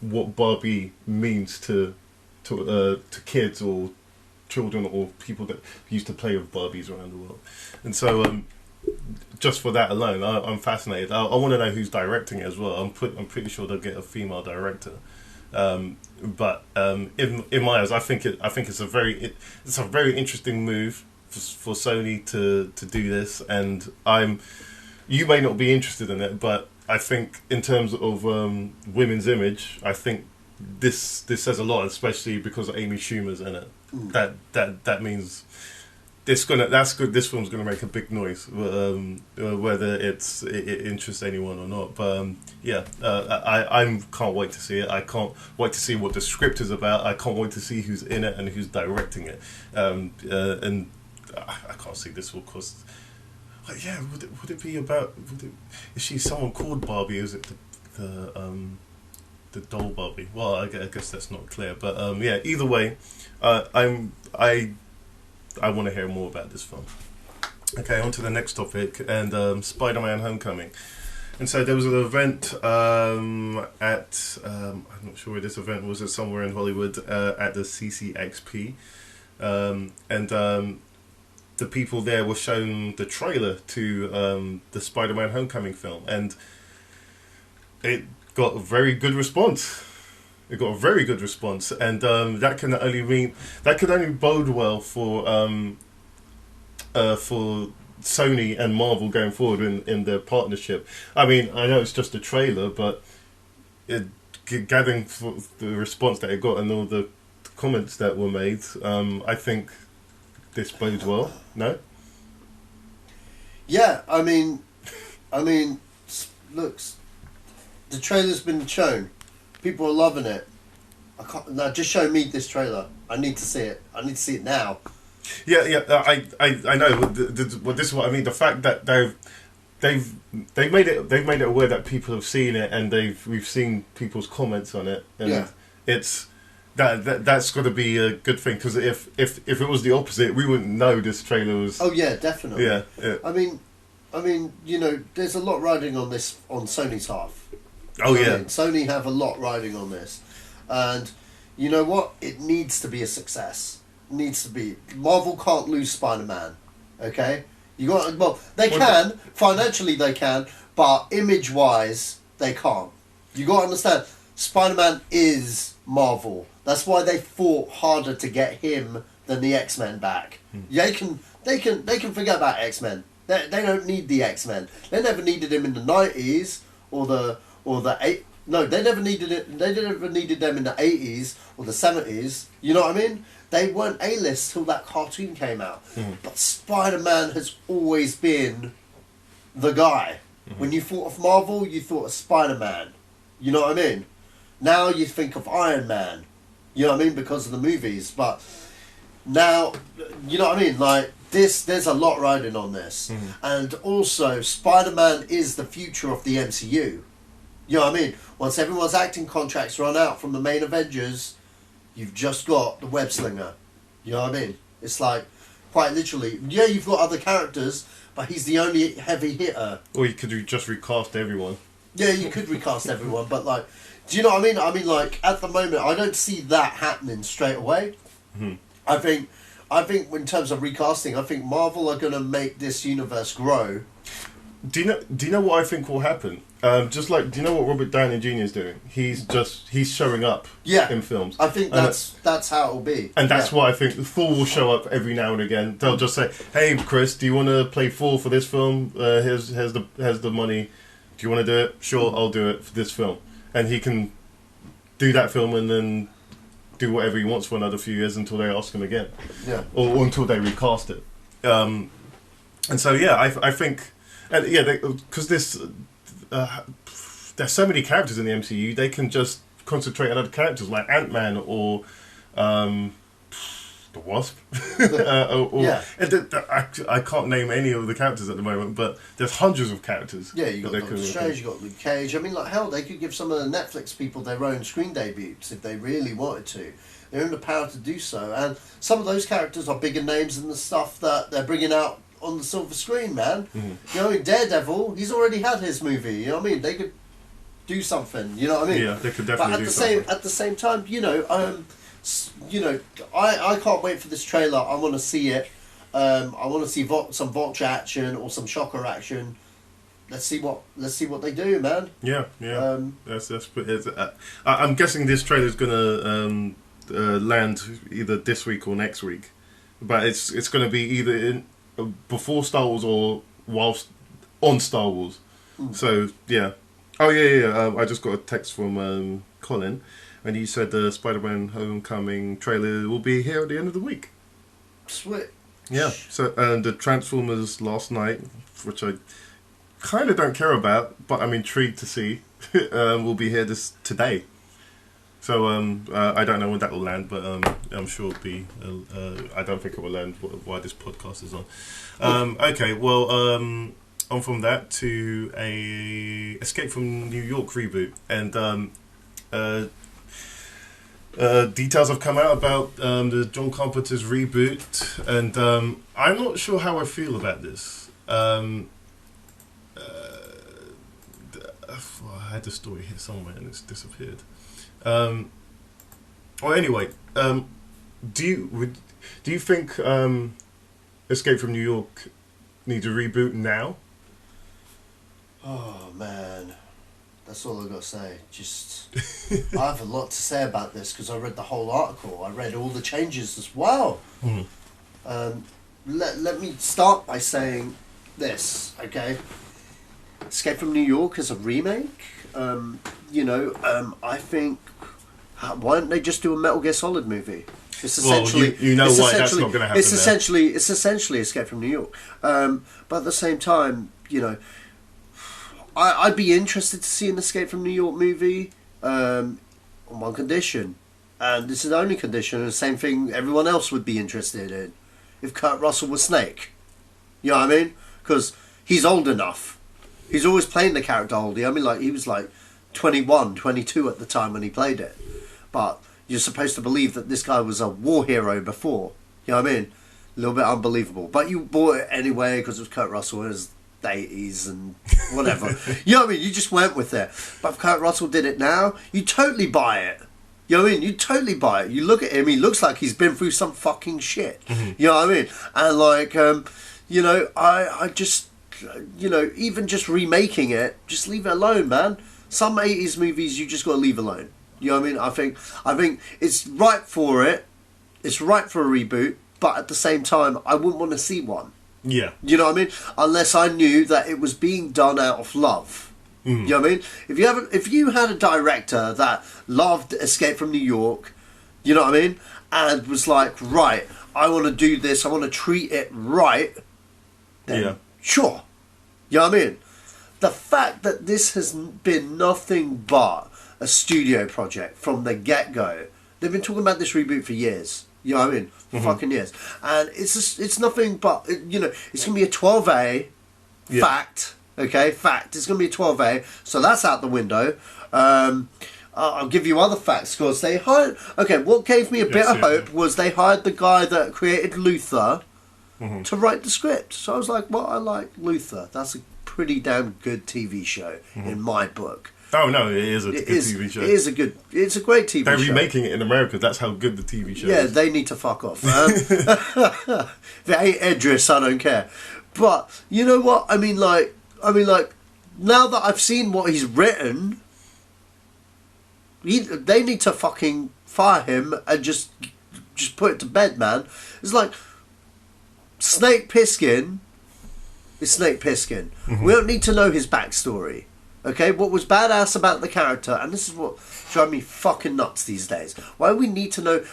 J: what Barbie means to kids or children or people that used to play with Barbies around the world. And so just for that alone, I'm fascinated. I want to know who's directing it as well. I'm pretty sure they'll get a female director. But in my eyes, I think it's a very interesting move for Sony to do this, and you may not be interested in it, but I think in terms of women's image, I think this says a lot, especially because Amy Schumer's in it. That means that's good. This film's gonna make a big noise, whether it interests anyone or not. But I can't wait to see it. I can't wait to see what the script is about. I can't wait to see who's in it and who's directing it. And I can't see this will cost. Yeah, would it be about? Is she someone called Barbie? Is it the doll Barbie? Well, I guess that's not clear, but either way, I want to hear more about this film. Okay, on to the next topic, and Spider-Man: Homecoming. And so there was an event at I'm not sure where this event was. It's somewhere in Hollywood at the CCXP, and the people there were shown the trailer to the Spider-Man: Homecoming film, and it got a very good response. It got a very good response, and that can only bode well for Sony and Marvel going forward in their partnership. I mean, I know it's just a trailer, but gathering the response that it got and all the comments that were made, I think this bodes well. No?
I: Yeah, I mean, look, the trailer's been shown. People are loving it. Now just show me this trailer. I need to see it. I need to see it now.
J: Yeah. I know. Well, this is what I mean. The fact that they've made it aware that people have seen it, and we've seen people's comments on it, and it's that's got to be a good thing, because if it was the opposite, we wouldn't know this trailer was.
I: Oh yeah, definitely.
J: Yeah.
I: I mean, I mean, you know, there's a lot riding on this on Sony's half.
J: Oh, yeah.
I: I mean, Sony have a lot riding on this. And you know what? It needs to be a success. It needs to be. Marvel can't lose Spider-Man. Okay? They can. Financially, they can. But image-wise, they can't. You got to understand, Spider-Man is Marvel. That's why they fought harder to get him than the X-Men back. They can forget about X-Men. They don't need the X-Men. They never needed him in the 90s or the 8. No, they never needed it. They never needed them in the 80s or the 70s. You know what I mean? They weren't A-list till that cartoon came out. But Spider-Man has always been the guy. When you thought of Marvel, you thought of Spider-Man. You know what I mean? Now you think of Iron Man. You know what I mean? Because of the movies. But now, you know what I mean? Like, there's a lot riding on this. And also, Spider-Man is the future of the MCU. You know what I mean? Once everyone's acting contracts run out from the main Avengers, you've just got the web slinger. You know what I mean? It's like, quite literally, yeah, you've got other characters, but he's the only heavy hitter.
J: Or you could just recast everyone.
I: Yeah, you could recast everyone, but like, do you know what I mean? I mean, like, at the moment, I don't see that happening straight away. I think in terms of recasting, I think Marvel are going to make this universe grow.
J: Do you know what I think will happen? Do you know what Robert Downey Jr. is doing? He's showing up in films.
I: I think that's how it will be.
J: And that's why I think Thor will show up every now and again. They'll just say, "Hey, Chris, do you want to play Thor for this film? Here's the money. Do you want to do it? Sure, I'll do it for this film." And he can do that film and then do whatever he wants for another few years until they ask him again.
I: Yeah.
J: Or until they recast it. And so I think. And yeah, because there's so many characters in the MCU, they can just concentrate on other characters like Ant-Man or the Wasp. I can't name any of the characters at the moment, but there's hundreds of characters.
I: Yeah, you got Doctor Strange, you got Luke Cage. I mean, like, hell, they could give some of the Netflix people their own screen debuts if they really wanted to. They're in the power to do so, and some of those characters are bigger names than the stuff that they're bringing out on the silver screen, man. You know, Daredevil, he's already had his movie. You know what I mean? They could do something. You know what I mean?
J: Yeah, they could definitely do something.
I: At the same time, I can't wait for this trailer. I want to see it. I want to see some vulture action or some shocker action. Let's see what they do, man.
J: Yeah. I'm guessing this trailer is gonna land either this week or next week, but it's gonna be either before Star Wars or whilst on Star Wars. So yeah. Oh yeah. I just got a text from Colin, and he said the Spider-Man Homecoming trailer will be here at the end of the week.
I: Sweet.
J: Yeah. So and the Transformers last night, which I kind of don't care about, but I'm intrigued to see, will be here today. So I don't know when that will land, but I'm sure it'll be. I don't think it will land while this podcast is on. Okay, well, on from that to a Escape from New York reboot, and details have come out about the John Carpenter's reboot, and I'm not sure how I feel about this. I had the story here somewhere and it's disappeared. Well, anyway, do you think Escape from New York needs a reboot now?
I: Oh man, that's all I got to say. Just I have a lot to say about this because I read the whole article. I read all the changes as well. Let me start by saying this, okay? Escape from New York is a remake. I think why don't they just do a Metal Gear Solid movie? It's essentially
J: why that's not going to happen.
I: It's essentially Escape from New York. But at the same time, I'd be interested to see an Escape from New York movie on one condition, and this is the only condition, and the same thing everyone else would be interested in. If Kurt Russell was Snake, you know what I mean? Because he's old enough. He's always playing the character oldie. I mean, like, he was like 21, 22 at the time when he played it. But you're supposed to believe that this guy was a war hero before. You know what I mean? A little bit unbelievable. But you bought it anyway because it was Kurt Russell. It was 80s and whatever. You know what I mean? You just went with it. But if Kurt Russell did it now, you totally buy it. You know what I mean? You totally buy it. You look at him, he looks like he's been through some fucking shit. You know what I mean? And like, you know, I just, you know, even just remaking it, just leave it alone, man. Some 80s movies you just got to leave alone. You know what I mean? I think it's right for it. It's right for a reboot, but at the same time, I wouldn't want to see one.
J: Yeah.
I: You know what I mean? Unless I knew that it was being done out of love. You know what I mean? If you had a director that loved Escape from New York, you know what I mean, and was like, right, I want to do this, I want to treat it right, then sure. You know what I mean? The fact that this has been nothing but a studio project from the get-go, they've been talking about this reboot for years. You know what I mean? For fucking years. And it's nothing but, you know, it's going to be a 12A fact. Okay, fact. It's going to be a 12A, so that's out the window. I'll give you other facts, because they hired... Okay, what gave me a bit of hope was they hired the guy that created Luther to write the script. So I was like, well, I like Luther. That's a pretty damn good TV show in my book.
J: Oh, no, it is a good TV show.
I: It's a great TV show.
J: They're remaking it in America. That's how good the TV show is.
I: Yeah, they need to fuck off. If it ain't Idris, I don't care. But, you know what? I mean, like, now that I've seen what he's written, they need to fucking fire him and just put it to bed, man. It's like Snake Plissken is Snake Plissken. We don't need to know his backstory. Okay, what was badass about the character, and this is what drives me fucking nuts these days. Why do we need to know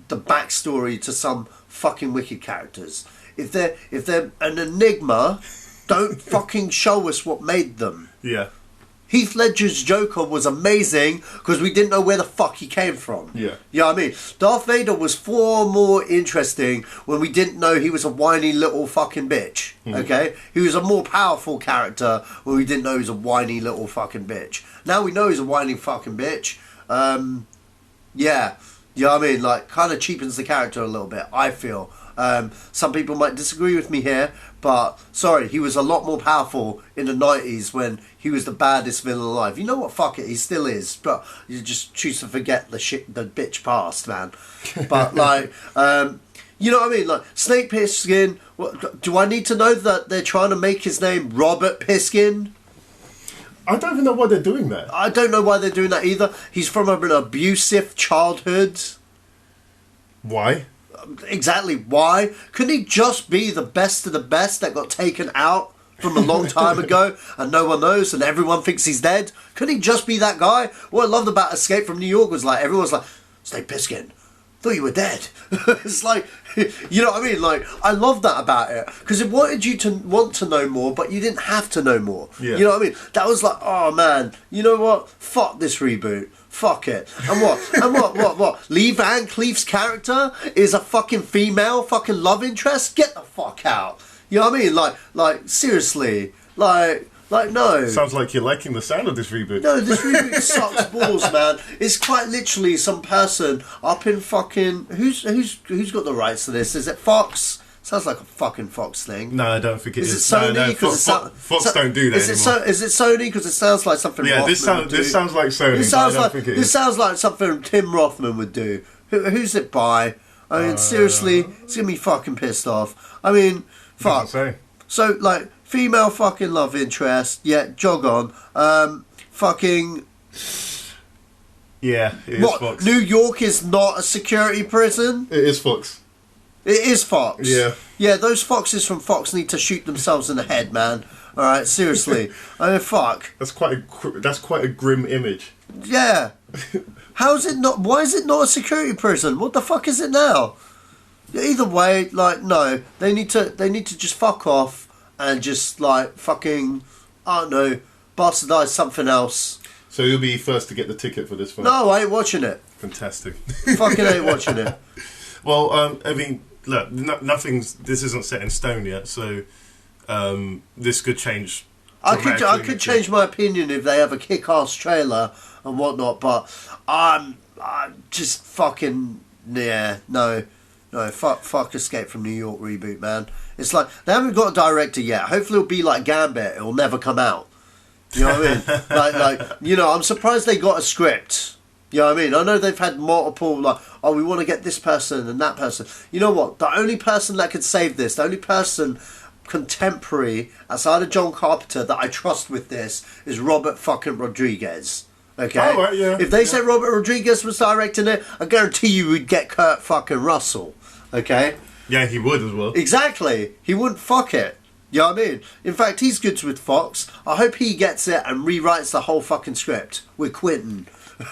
I: the backstory to some fucking wicked characters? If they're an enigma, don't fucking show us what made them.
J: Yeah.
I: Heath Ledger's Joker was amazing because we didn't know where the fuck he came from.
J: Yeah.
I: You know what I mean? Darth Vader was far more interesting when we didn't know he was a whiny little fucking bitch. Okay? He was a more powerful character when we didn't know he was a whiny little fucking bitch. Now we know he's a whiny fucking bitch. Yeah. You know what I mean? Like, kind of cheapens the character a little bit, I feel. Some people might disagree with me here, but sorry, he was a lot more powerful in the 90s when he was the baddest villain alive. You know what? Fuck it, he still is, but you just choose to forget the bitch past, man. But like, you know what I mean? Like Snake Plissken. Do I need to know that they're trying to make his name Robert Plissken?
J: I don't even know why they're doing that.
I: I don't know why they're doing that either. He's from an abusive childhood.
J: Why?
I: Exactly why? Couldn't he just be the best of the best that got taken out from a long time ago and no one knows and everyone thinks he's dead? Couldn't he just be that guy? What I loved about Escape from New York was like everyone's like, Snake Plissken, thought you were dead. It's like, you know what I mean? Like, I love that about it because it wanted you to want to know more, but you didn't have to know more.
J: Yeah.
I: You know what I mean? That was like, oh man, you know what? Fuck this reboot. Fuck it. And what? And what? Lee Van Cleef's character is a fucking female fucking love interest? Get the fuck out. You know what I mean? Like seriously. Like no.
J: Sounds like you're liking the sound of this reboot.
I: No, this reboot sucks balls, man. It's quite literally some person up in fucking who's got the rights to this? Is it Fox? Sounds like a fucking Fox thing.
J: No, I don't think it is.
I: Is it Sony?
J: No, Fox don't do that anymore.
I: Is it Sony? Because it sounds like something.
J: Yeah, this sounds like Sony.
I: This sounds like something Tim Rothman would do. Who's it by? I mean, seriously, it's gonna be fucking pissed off. I mean, fuck. So like, female fucking love interest. Yeah, jog on. Fucking.
J: Yeah, it is Fox.
I: New York is not a security prison.
J: It is Fox.
I: It is Fox.
J: Yeah.
I: Yeah, those foxes from Fox need to shoot themselves in the head, man. All right, seriously. I mean, fuck.
J: That's quite a grim image.
I: Yeah. How is it not? Why is it not a security prison? What the fuck is it now? Either way, like, no, they need to just fuck off and just like fucking, I don't know, bastardize something else.
J: So you'll be first to get the ticket for this film?
I: No, I ain't watching it.
J: Fantastic.
I: Fucking ain't watching it.
J: Well, I mean, look, this isn't set in stone yet, so this could change.
I: I could change my opinion if they have a kick-ass trailer and whatnot, but I'm just fucking no. No, fuck Escape from New York reboot, man. It's like, they haven't got a director yet. Hopefully it'll be like Gambit. It'll never come out. You know what I mean? like, I'm surprised they got a script. You know what I mean? I know they've had multiple, like, oh, we want to get this person and that person. You know what? The only person that could save this, the only person contemporary outside of John Carpenter that I trust with this is Robert fucking Rodriguez. Okay?
J: Oh, right, yeah.
I: If they said Robert Rodriguez was directing it, I guarantee you we'd get Kurt fucking Russell. Okay?
J: Yeah, he would as well.
I: Exactly. He wouldn't fuck it. You know what I mean? In fact, he's good with Fox. I hope he gets it and rewrites the whole fucking script with Quentin.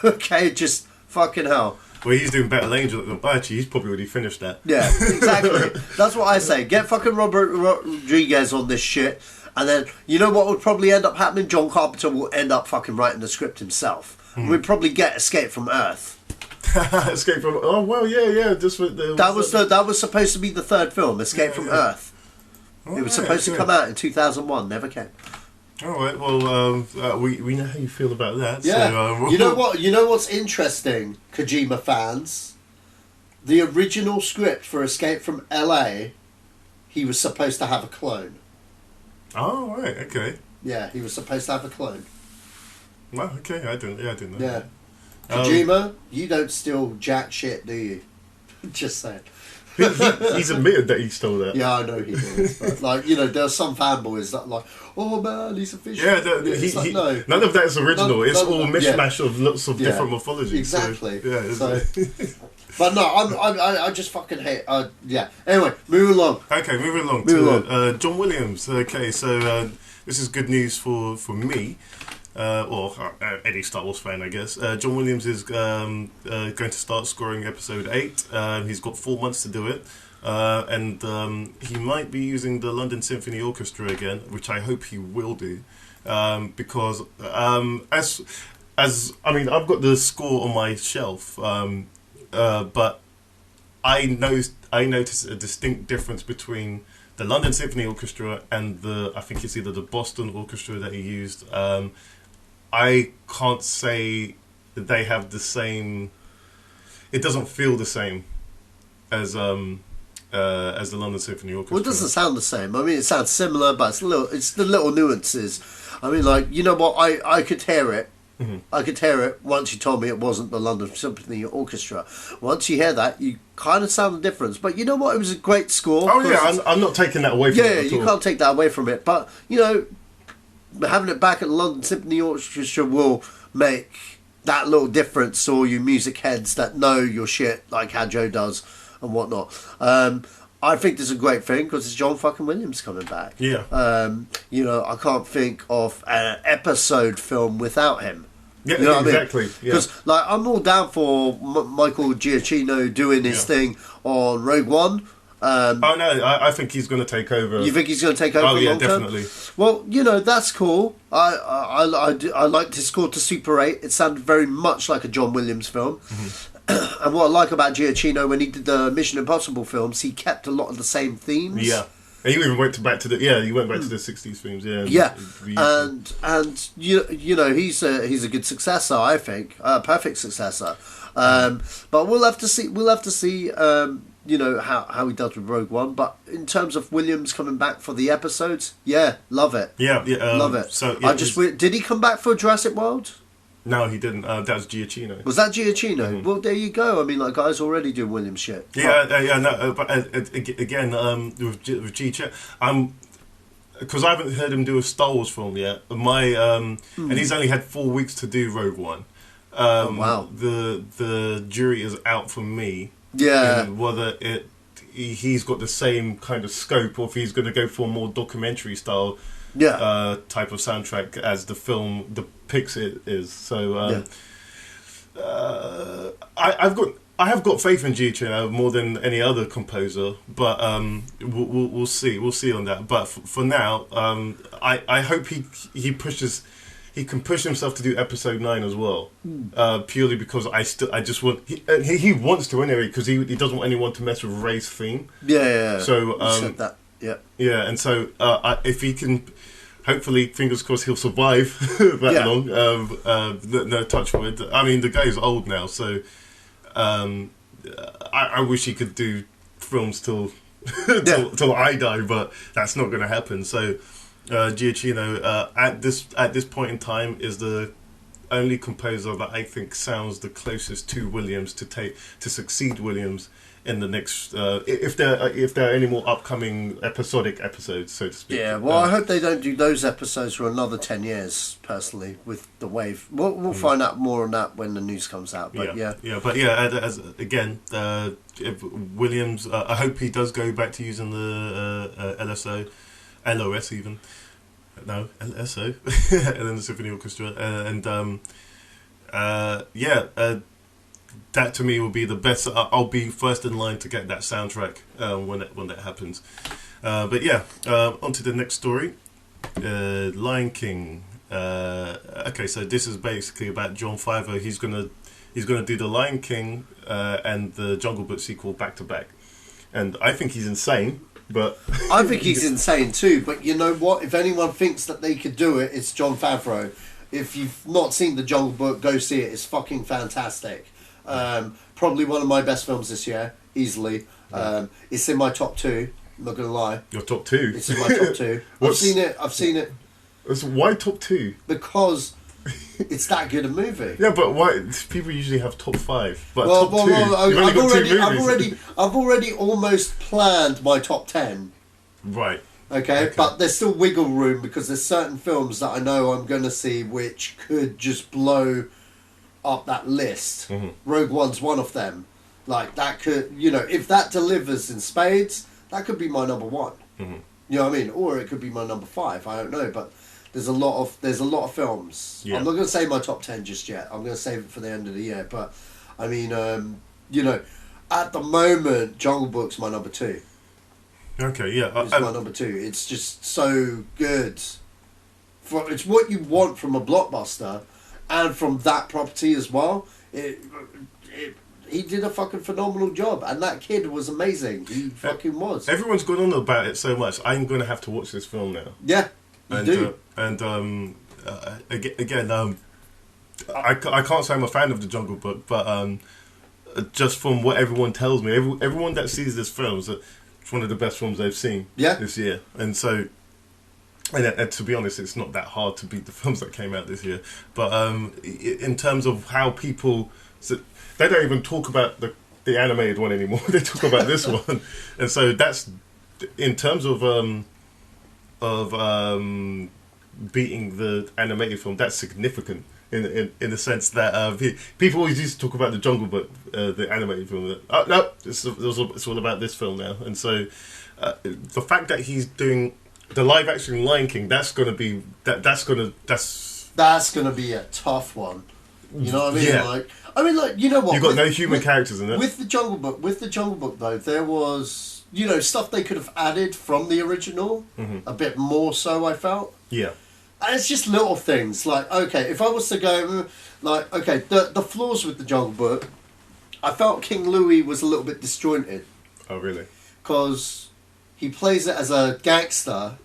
I: Okay, just fucking hell.
J: Well, he's doing Battle Angel. Actually, he's probably already finished that.
I: Yeah, exactly. That's what I say. Get fucking Robert Rodriguez on this shit. And then, you know what would probably end up happening? John Carpenter will end up fucking writing the script himself. We'd probably get Escape from Earth.
J: Escape from... Oh, well, yeah. Just with the,
I: that was supposed to be the third film, Escape from Earth. It was supposed to come out in 2001. Never came.
J: All right. Well, we know how you feel about that.
I: Yeah.
J: So,
I: you know what? You know what's interesting, Kojima fans? The original script for Escape from LA, he was supposed to have a clone.
J: Oh, right. Okay.
I: Yeah, he was supposed to have a clone.
J: Well, okay. I didn't know.
I: Yeah. Kojima, you don't steal jack shit, do you? Just saying.
J: He's admitted that he stole that.
I: Yeah, I know he did. But, like, there are some fanboys that are like, oh man, he's official.
J: Yeah,
I: no.
J: None of that is original. It's all mishmash of lots of different mythologies.
I: Exactly.
J: So,
I: but no, I just fucking hate. Yeah. Anyway, moving along.
J: Okay, moving along. John Williams. Okay, so this is good news for me. Or any Star Wars fan, I guess. John Williams is going to start scoring episode 8. He's got 4 months to do it. And he might be using the London Symphony Orchestra again, which I hope he will do. Because as I mean, I've got the score on my shelf, but I noticed a distinct difference between the London Symphony Orchestra and I think it's either the Boston Orchestra that he used. I can't say that they have the same. It doesn't feel the same as the London Symphony Orchestra.
I: Well, it doesn't sound the same. I mean, it sounds similar, but it's the little nuances. I mean, like, you know what? I could hear it. Mm-hmm. I could hear it once you told me it wasn't the London Symphony Orchestra. Once you hear that, you kind of sound the difference. But you know what? It was a great score.
J: Oh yeah, I'm not taking that away from it.
I: Yeah, you can't take that away from it. But having it back at the London Symphony Orchestra will make that little difference to all you music heads that know your shit, like how Joe does and whatnot. I think this is a great thing because it's John fucking Williams coming back.
J: Yeah.
I: I can't think of an episode film without him.
J: Yeah,
I: you know
J: exactly.
I: Because I'm all down for Michael Giacchino doing his thing on Rogue One.
J: I think he's going to take over.
I: You think he's going to take over?
J: Oh yeah,
I: long term?
J: definitely.
I: Well, that's cool. I liked his score to Super 8. It sounded very much like a John Williams film. Mm-hmm. And what I like about Giacchino when he did the Mission Impossible films, he kept a lot of the same themes.
J: Yeah. And he even went back to the 60s films. Yeah.
I: Yeah. And he's a good successor, I think, a perfect successor. But we'll have to see. How he does with Rogue One, but in terms of Williams coming back for the episodes, love it. Love it.
J: So
I: did he come back for Jurassic World?
J: No, he didn't. That was Giacchino.
I: Was that Giacchino?
J: Mm-hmm.
I: Well, there you go. I mean, like, guys already doing Williams shit.
J: But again, with Giacchino, because I haven't heard him do a Star Wars film yet. And he's only had 4 weeks to do Rogue One.
I: Wow.
J: The jury is out for me.
I: Yeah.
J: Whether he's got the same kind of scope, or if he's going to go for a more documentary style type of soundtrack as the film depicts it is. So I have got faith in Giacchino more than any other composer, but we'll see on that. But for now, I hope he can push himself to do episode 9 as well, purely because I just want he wants to anyway, because he doesn't want anyone to mess with Rey's theme.
I: Yeah.
J: So
I: you said that.
J: Yeah, and so if he can, hopefully, fingers crossed, he'll survive that long. No touch wood. I mean, the guy's old now, so I wish he could do films till till I die, but that's not going to happen. So Giacchino at this point in time is the only composer that I think sounds the closest to Williams to succeed Williams in the next if there are any more upcoming episodic episodes, so to speak.
I: Yeah, well, I hope they don't do those episodes for another 10 years. Personally, with the wave, we'll find out more on that when the news comes out. But
J: as again, if Williams, I hope he does go back to using the LOS even. No, LSO, and then the Symphony Orchestra, that to me will be the best. I'll be first in line to get that soundtrack when that happens. On to the next story, Lion King. Okay, so this is basically about Jon Favreau. He's gonna do the Lion King and the Jungle Book sequel back to back, and I think he's insane. But
I: I think he's insane too. But you know what? If anyone thinks that they could do it, it's Jon Favreau. If you've not seen The Jungle Book, go see it. It's fucking fantastic. Probably one of my best films this year, easily. It's in my top 2. I'm not gonna lie.
J: Your top 2?
I: It's in my top 2. I've seen it.
J: Why top 2?
I: Because it's that good a movie.
J: Yeah, but why? People usually have top 5. But
I: top
J: 2.
I: I've already almost planned my top 10.
J: Right.
I: Okay, but there's still wiggle room because there's certain films that I know I'm going to see which could just blow up that list. Mm-hmm. Rogue One's one of them. Like, that could, if that delivers in spades, that could be my number 1. Mm-hmm. You know what I mean? Or it could be my number 5. I don't know, but there's a lot of films. Yeah. I'm not going to say my top 10 just yet. I'm going to save it for the end of the year. But I mean, at the moment, Jungle Book's my number 2.
J: Okay, yeah,
I: it's my number 2. It's just so good. It's what you want from a blockbuster, and from that property as well. He did a fucking phenomenal job, and that kid was amazing. He fucking was.
J: Everyone's gone on about it so much. I'm going to have to watch this film now.
I: Yeah.
J: I can't say I'm a fan of The Jungle Book, but just from what everyone tells me, everyone that sees this film, it's one of the best films they've seen this year. And so, and to be honest, it's not that hard to beat the films that came out this year. But in terms of how people, they don't even talk about the animated one anymore. They talk about this one, and so that's in terms of beating the animated film. That's significant in the sense that people always used to talk about the Jungle Book, the animated film. No, it's all about this film now. And so the fact that he's doing the live action Lion King, that's gonna be that's gonna be a tough one. You know what I mean?
I: Yeah. Like you know what?
J: You've got no human characters in it.
I: With the Jungle Book though, there was stuff they could have added from the original, a bit more so. I felt.
J: Yeah.
I: And it's just little things like, okay, if I was to go like, okay, the flaws with the Jungle Book, I felt King Louis was a little bit disjointed.
J: Oh really?
I: Because he plays it as a gangster,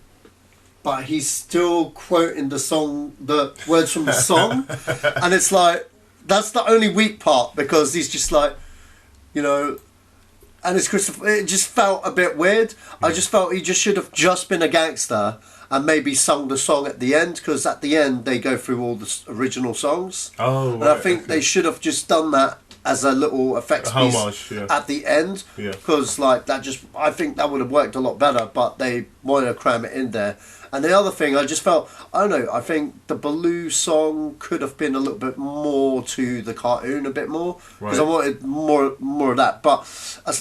I: but he's still quoting the words from the song, and it's like that's the only weak part because he's just like, and it's Christopher. It just felt a bit weird. I just felt he just should have just been a gangster and maybe sung the song at the end, because at the end they go through all the original songs.
J: Oh,
I: and I think they should have just done that as a little effects piece
J: homage,
I: at the end, because I think that would have worked a lot better, but they wanted to cram it in there. And the other thing, I just felt, I don't know, I think the Baloo song could have been a little bit more to the cartoon, a bit more, because I wanted more of that. But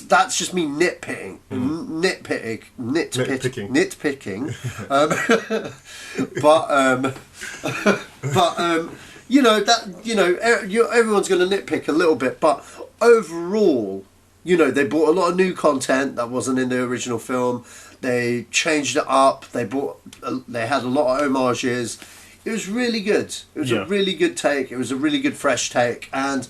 I: that's just me nitpicking. Everyone's going to nitpick a little bit, but overall, they brought a lot of new content that wasn't in the original film. They changed it up. They had a lot of homages. It was really good. It was a really good take. It was a really good fresh take. And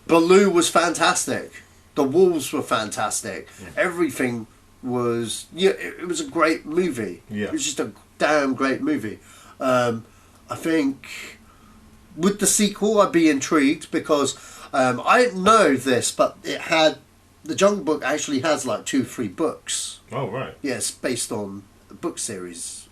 I: Baloo was fantastic. The wolves were fantastic. Yeah. Everything was... it was a great movie. Yeah. It was just a damn great movie. I think with the sequel, I'd be intrigued because I didn't know this, but it had the Jungle Book actually has like 2-3 books.
J: Oh, right.
I: Yeah, it's based on a book series.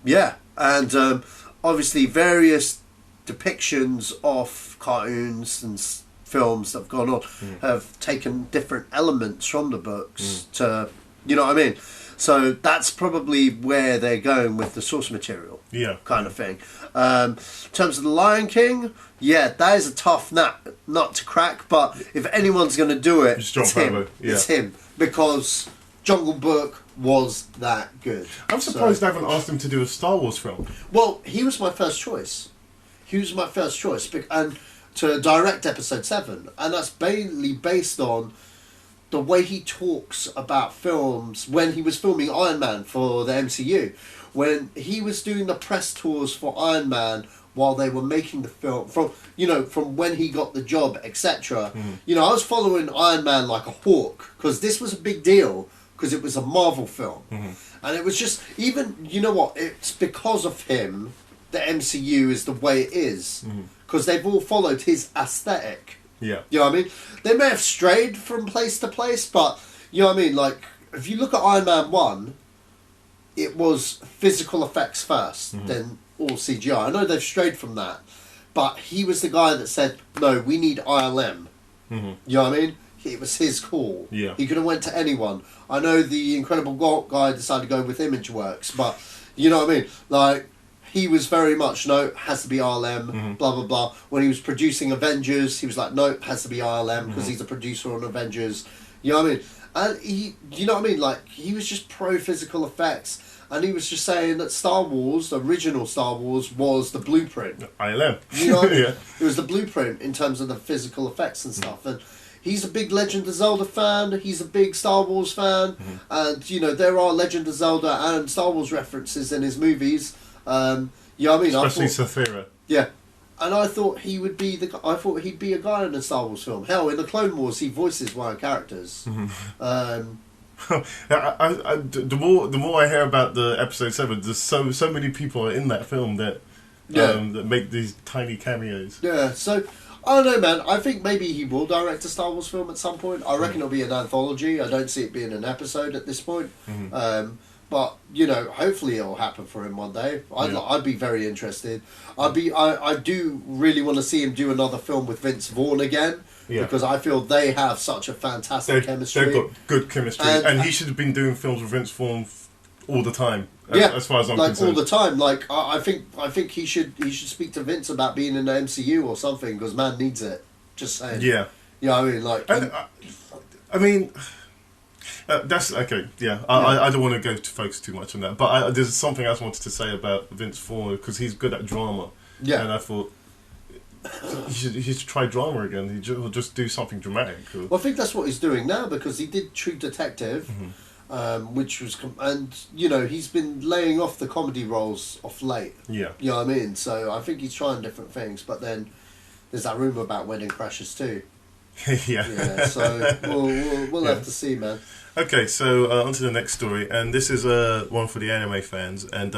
I: Yeah, and obviously various depictions of cartoons and films that have gone on have taken different elements from the books to, you know what I mean? So that's probably where they're going with the source material, kind of thing. In terms of The Lion King, yeah, that is a tough nut to crack, but if anyone's going to do it, it's him. It's him, because Jungle Book was that good.
J: I'm surprised they haven't asked him to do a Star Wars film.
I: Well, he was my first choice. And to direct Episode 7, and that's mainly based on the way he talks about films when he was filming Iron Man for the MCU. When he was doing the press tours for Iron Man while they were making the film, from when he got the job, etc. I was following Iron Man like a hawk, because this was a big deal, because it was a Marvel film. And it was just, even, you know what, it's because of him the MCU is the way it is. Because they've all followed his aesthetic.
J: Yeah.
I: You know what I mean? They may have strayed from place to place, but, you know what I mean? Like, if you look at Iron Man 1, it was physical effects first, then all CGI. I know they've strayed from that, but he was the guy that said, no, we need ILM. You know what I mean? It was his call.
J: Yeah.
I: He could have went to anyone. I know the Incredible Hulk guy decided to go with ImageWorks, but, you know what I mean? Like, he was very much, no, it has to be ILM, blah, blah, blah. When he was producing Avengers, he was like, no, it has to be ILM, because he's a producer on Avengers. You know what I mean? And he, you know what I mean? Like, he was just pro-physical effects. And he was just saying that Star Wars, the original Star Wars, was the blueprint.
J: ILM.
I: You know what I mean? It was the blueprint in terms of the physical effects and stuff. And he's a big Legend of Zelda fan. He's a big Star Wars fan. And, you know, there are Legend of Zelda and Star Wars references in his movies. You know what I mean?
J: Especially Saphira.
I: Yeah. And I thought he would be I thought he'd be a guy in a Star Wars film. Hell, in the Clone Wars, he voices one of the characters.
J: The more I hear about the Episode 7, there's so many people are in that film that that make these tiny cameos.
I: Yeah, so I don't know, man. I think maybe he will direct a Star Wars film at some point. I reckon it'll be an anthology. I don't see it being an episode at this point. But, you know, hopefully it'll happen for him one day. I'd be very interested. I do really want to see him do another film with Vince Vaughn again. Yeah. Because I feel they have such a fantastic chemistry.
J: They've got good chemistry. And he should have been doing films with Vince Vaughn all the time. As far as I'm concerned.
I: All the time. Like, I think he should speak to Vince about being in the MCU or something, because man needs it. Just saying. Yeah. You know what I mean? Like,
J: I mean, that's okay. Yeah, I don't want to go to focus too much on that. But there's something else I wanted to say about Vince Vaughn, because he's good at drama. Yeah. And I thought he should try drama again. He'll just do something dramatic.
I: Well, I think that's what he's doing now, because he did True Detective, which was... and, you know, he's been laying off the comedy roles off late. Yeah. You know what I mean? So I think he's trying different things. But then there's that rumour about Wedding Crashers too. Yeah, so we'll have to see, man.
J: Okay, so on to the next story, and this is one for the anime fans, and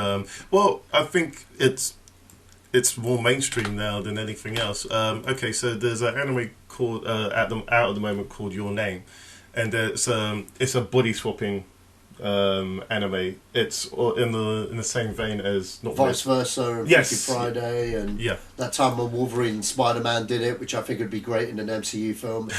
J: well, I think it's more mainstream now than anything else. Okay, so there's an anime called out at the moment called Your Name, and it's a body swapping anime. It's in the same vein as
I: Vice Versa and Freaky Friday, and that time when Wolverine and Spider-Man did it, which I think would be great in an MCU film.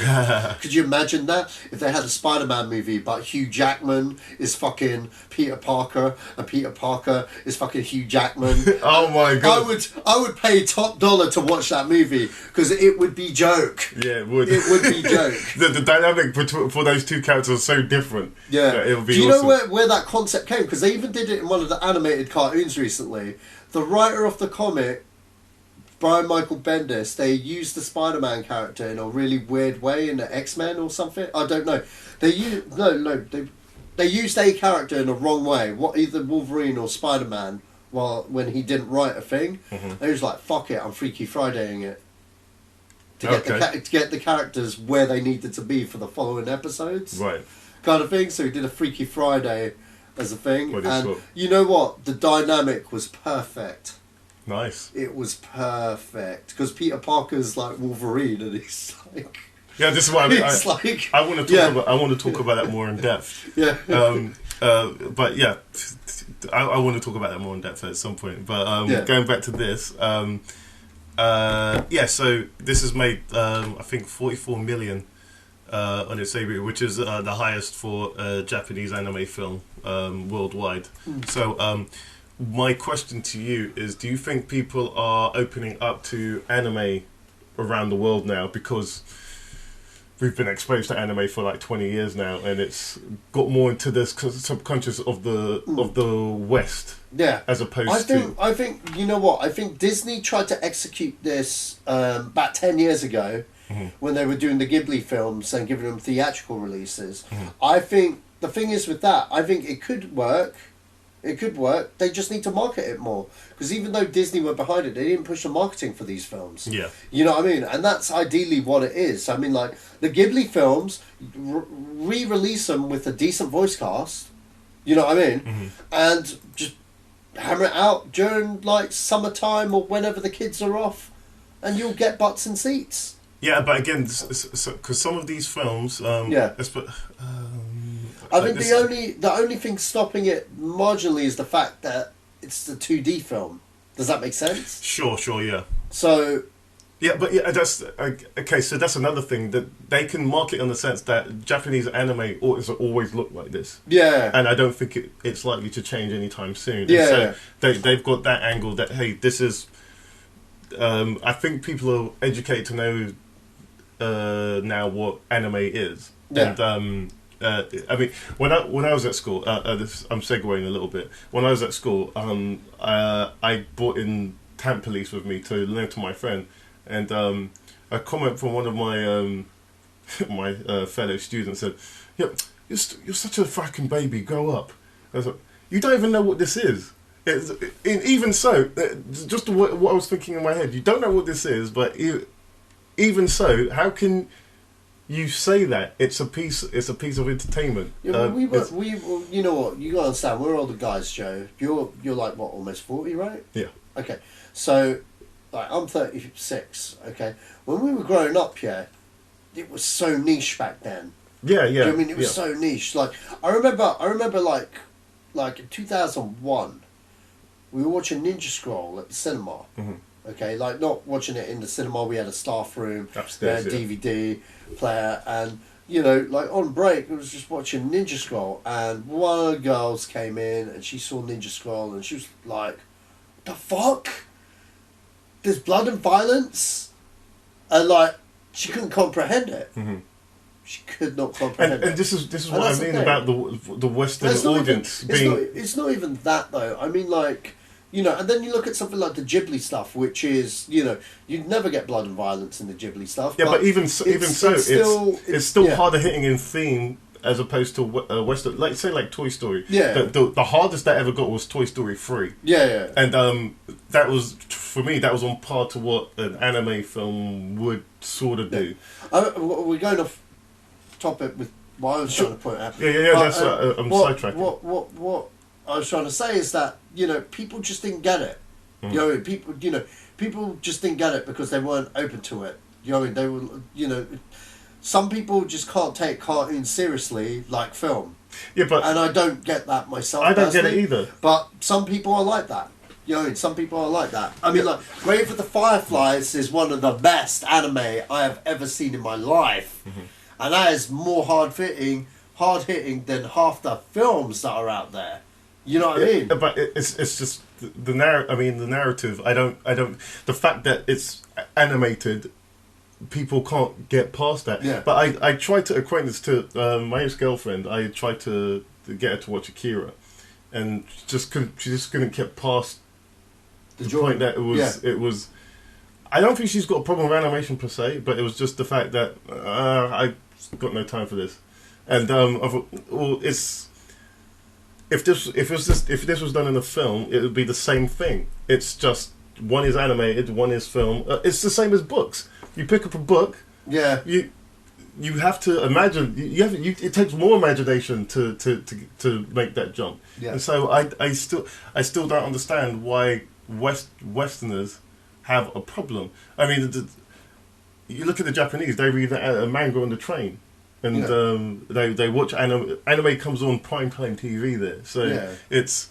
I: Could you imagine that if they had a Spider-Man movie, but Hugh Jackman is fucking Peter Parker and Peter Parker is fucking Hugh Jackman?
J: Oh my god!
I: I would pay top dollar to watch that movie, because it would be joke.
J: Yeah, it would.
I: It would be joke.
J: The dynamic for those two characters is so different.
I: Yeah,
J: it would be.
I: Do you know where that concept came? Because they even did it in one of the animated cartoons recently. The writer of the comic, Brian Michael Bendis, they used the Spider-Man character in a really weird way in the X-Men or something. I don't know. They used a character in a wrong way. Either Wolverine or Spider-Man. When he didn't write a thing, and he was like, "Fuck it, I'm Freaky Fridaying it." To get the characters where they needed to be for the following episodes, right? Kind of thing. So he did a Freaky Friday as a thing, and you know what? The dynamic was perfect.
J: Nice.
I: It was perfect, because Peter Parker's like Wolverine, and he's like
J: Yeah, this is what I mean.
I: It's like,
J: I want to talk about. I want to talk about that more in depth.
I: Yeah.
J: But yeah, I want to talk about that more in depth at some point. But going back to this, so this has made I think 44 million on its debut, which is the highest for a Japanese anime film worldwide. So my question to you is, do you think people are opening up to anime around the world now because we've been exposed to anime for like 20 years now, and it's got more into this subconscious of the West? Yeah, as opposed to.
I: I think you know what? I think Disney tried to execute this about 10 years ago when they were doing the Ghibli films and giving them theatrical releases. I think the thing is with that, I think it could work. It could work. They just need to market it more. Because even though Disney were behind it, they didn't push the marketing for these films. Yeah. You know what I mean? And that's ideally what it is. I mean, like, the Ghibli films, re-release them with a decent voice cast. You know what I mean? And just hammer it out during, like, summertime or whenever the kids are off. And you'll get butts and seats.
J: Yeah, but again, because some of these films...
I: I think the only thing stopping it marginally is the fact that it's the 2D film. Does that make sense?
J: Sure, yeah.
I: So...
J: Yeah, but yeah, that's... Okay, so that's another thing, that they can market in the sense that Japanese anime always look like this. Yeah. And I don't think it's likely to change anytime soon. Yeah. And so they've got that angle that, hey, this is... I think people are educated to know now what anime is. Yeah. And... I mean, when I was at school, I'm segueing a little bit. When I was at school, I brought in Camp Police with me to learn to my friend, and a comment from one of my my fellow students said, "Yeah, you're such a fucking baby. Grow up." I was like, "You don't even know what this is." Even so, just what I was thinking in my head, you don't know what this is, but even so, how can you say that it's a piece of entertainment?
I: Yeah, we you know what, you gotta understand, we're older guys, Joe. You're like what, almost 40, right?
J: Yeah.
I: Okay, so like I'm 36. Okay, when we were growing up, yeah, it was so niche back then.
J: Yeah.
I: Do you know what I mean? It was so niche. Like I remember like in 2001, we were watching Ninja Scroll at the cinema. Okay, like not watching it in the cinema. We had a staff room, upstairs, DVD player, and you know, like on break, we was just watching Ninja Scroll, and one of the girls came in and she saw Ninja Scroll, and she was like, "The fuck? There's blood and violence," and like she couldn't comprehend it. She could not comprehend it.
J: And this is what I mean about the Western audience being.
I: It's not even that though. I mean, like. You know, and then you look at something like the Ghibli stuff, which is, you know, you'd never get blood and violence in the Ghibli stuff.
J: Yeah, but even so, it's still harder hitting in theme as opposed to Western. Like say, like Toy Story. Yeah. The hardest that ever got was Toy Story 3.
I: Yeah.
J: And that was, for me, that was on par to what an anime film would sort of do.
I: We're going off topic with what I was trying to point out.
J: Yeah. That's I'm sidetracking.
I: What I was trying to say is that, you know, people just didn't get it. You know, people just didn't get it because they weren't open to it. You know, they were, you know, some people just can't take cartoons seriously like film.
J: Yeah, and
I: I don't get that myself.
J: I don't get it either.
I: But some people are like that. You know, some people are like that. I mean, like, Grave of the Fireflies is one of the best anime I have ever seen in my life. And that is more hard-hitting than half the films that are out there. You know what I mean?
J: But it's just the narrative. I don't. The fact that it's animated, people can't get past that.
I: Yeah.
J: But I tried to acquaint this to my ex-girlfriend. I tried to get her to watch Akira, and she just couldn't get past the point that it was. I don't think she's got a problem with animation per se, but it was just the fact that I got no time for this, and I thought, well, it's. If this was done in a film, it would be the same thing. It's just one is animated, one is film. It's the same as books. You pick up a book.
I: Yeah.
J: You have to imagine. It takes more imagination to make that jump.
I: Yeah.
J: And so I still don't understand why Westerners have a problem. I mean, you look at the Japanese, they read a manga on the train. And they watch anime. Anime comes on primetime TV there. So it's...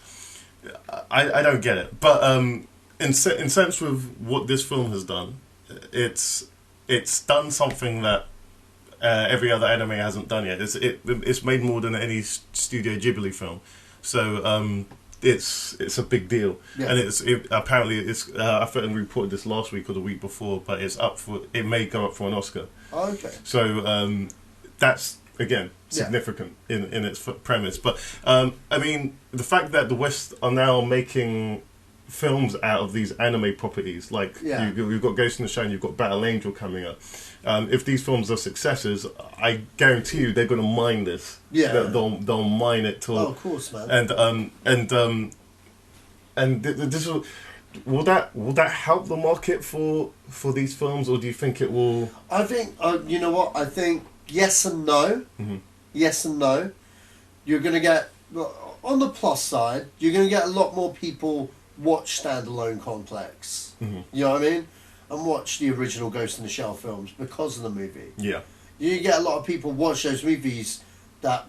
J: I don't get it. But in sense with what this film has done, it's done something that every other anime hasn't done yet. It's made more than any Studio Ghibli film. So it's a big deal. And apparently it's I thought we reported this last week or the week before, but it may go up for an Oscar.
I: Oh, okay.
J: So that's again significant in its premise. But I mean, the fact that the West are now making films out of these anime properties, like you've got Ghost in the Shell, you've got Battle Angel coming up. If these films are successes, I guarantee you they're going to mine this. They'll mine it till.
I: Oh, of course, man.
J: And this will that help the market for these films, or do you think it will?
I: I think you know what, I think yes and no. Yes and no. You're going to get, on the plus side, you're going to get a lot more people watch standalone Complex. You know what I mean? And watch the original Ghost in the Shell films because of the movie. Yeah. You get a lot of people watch those movies that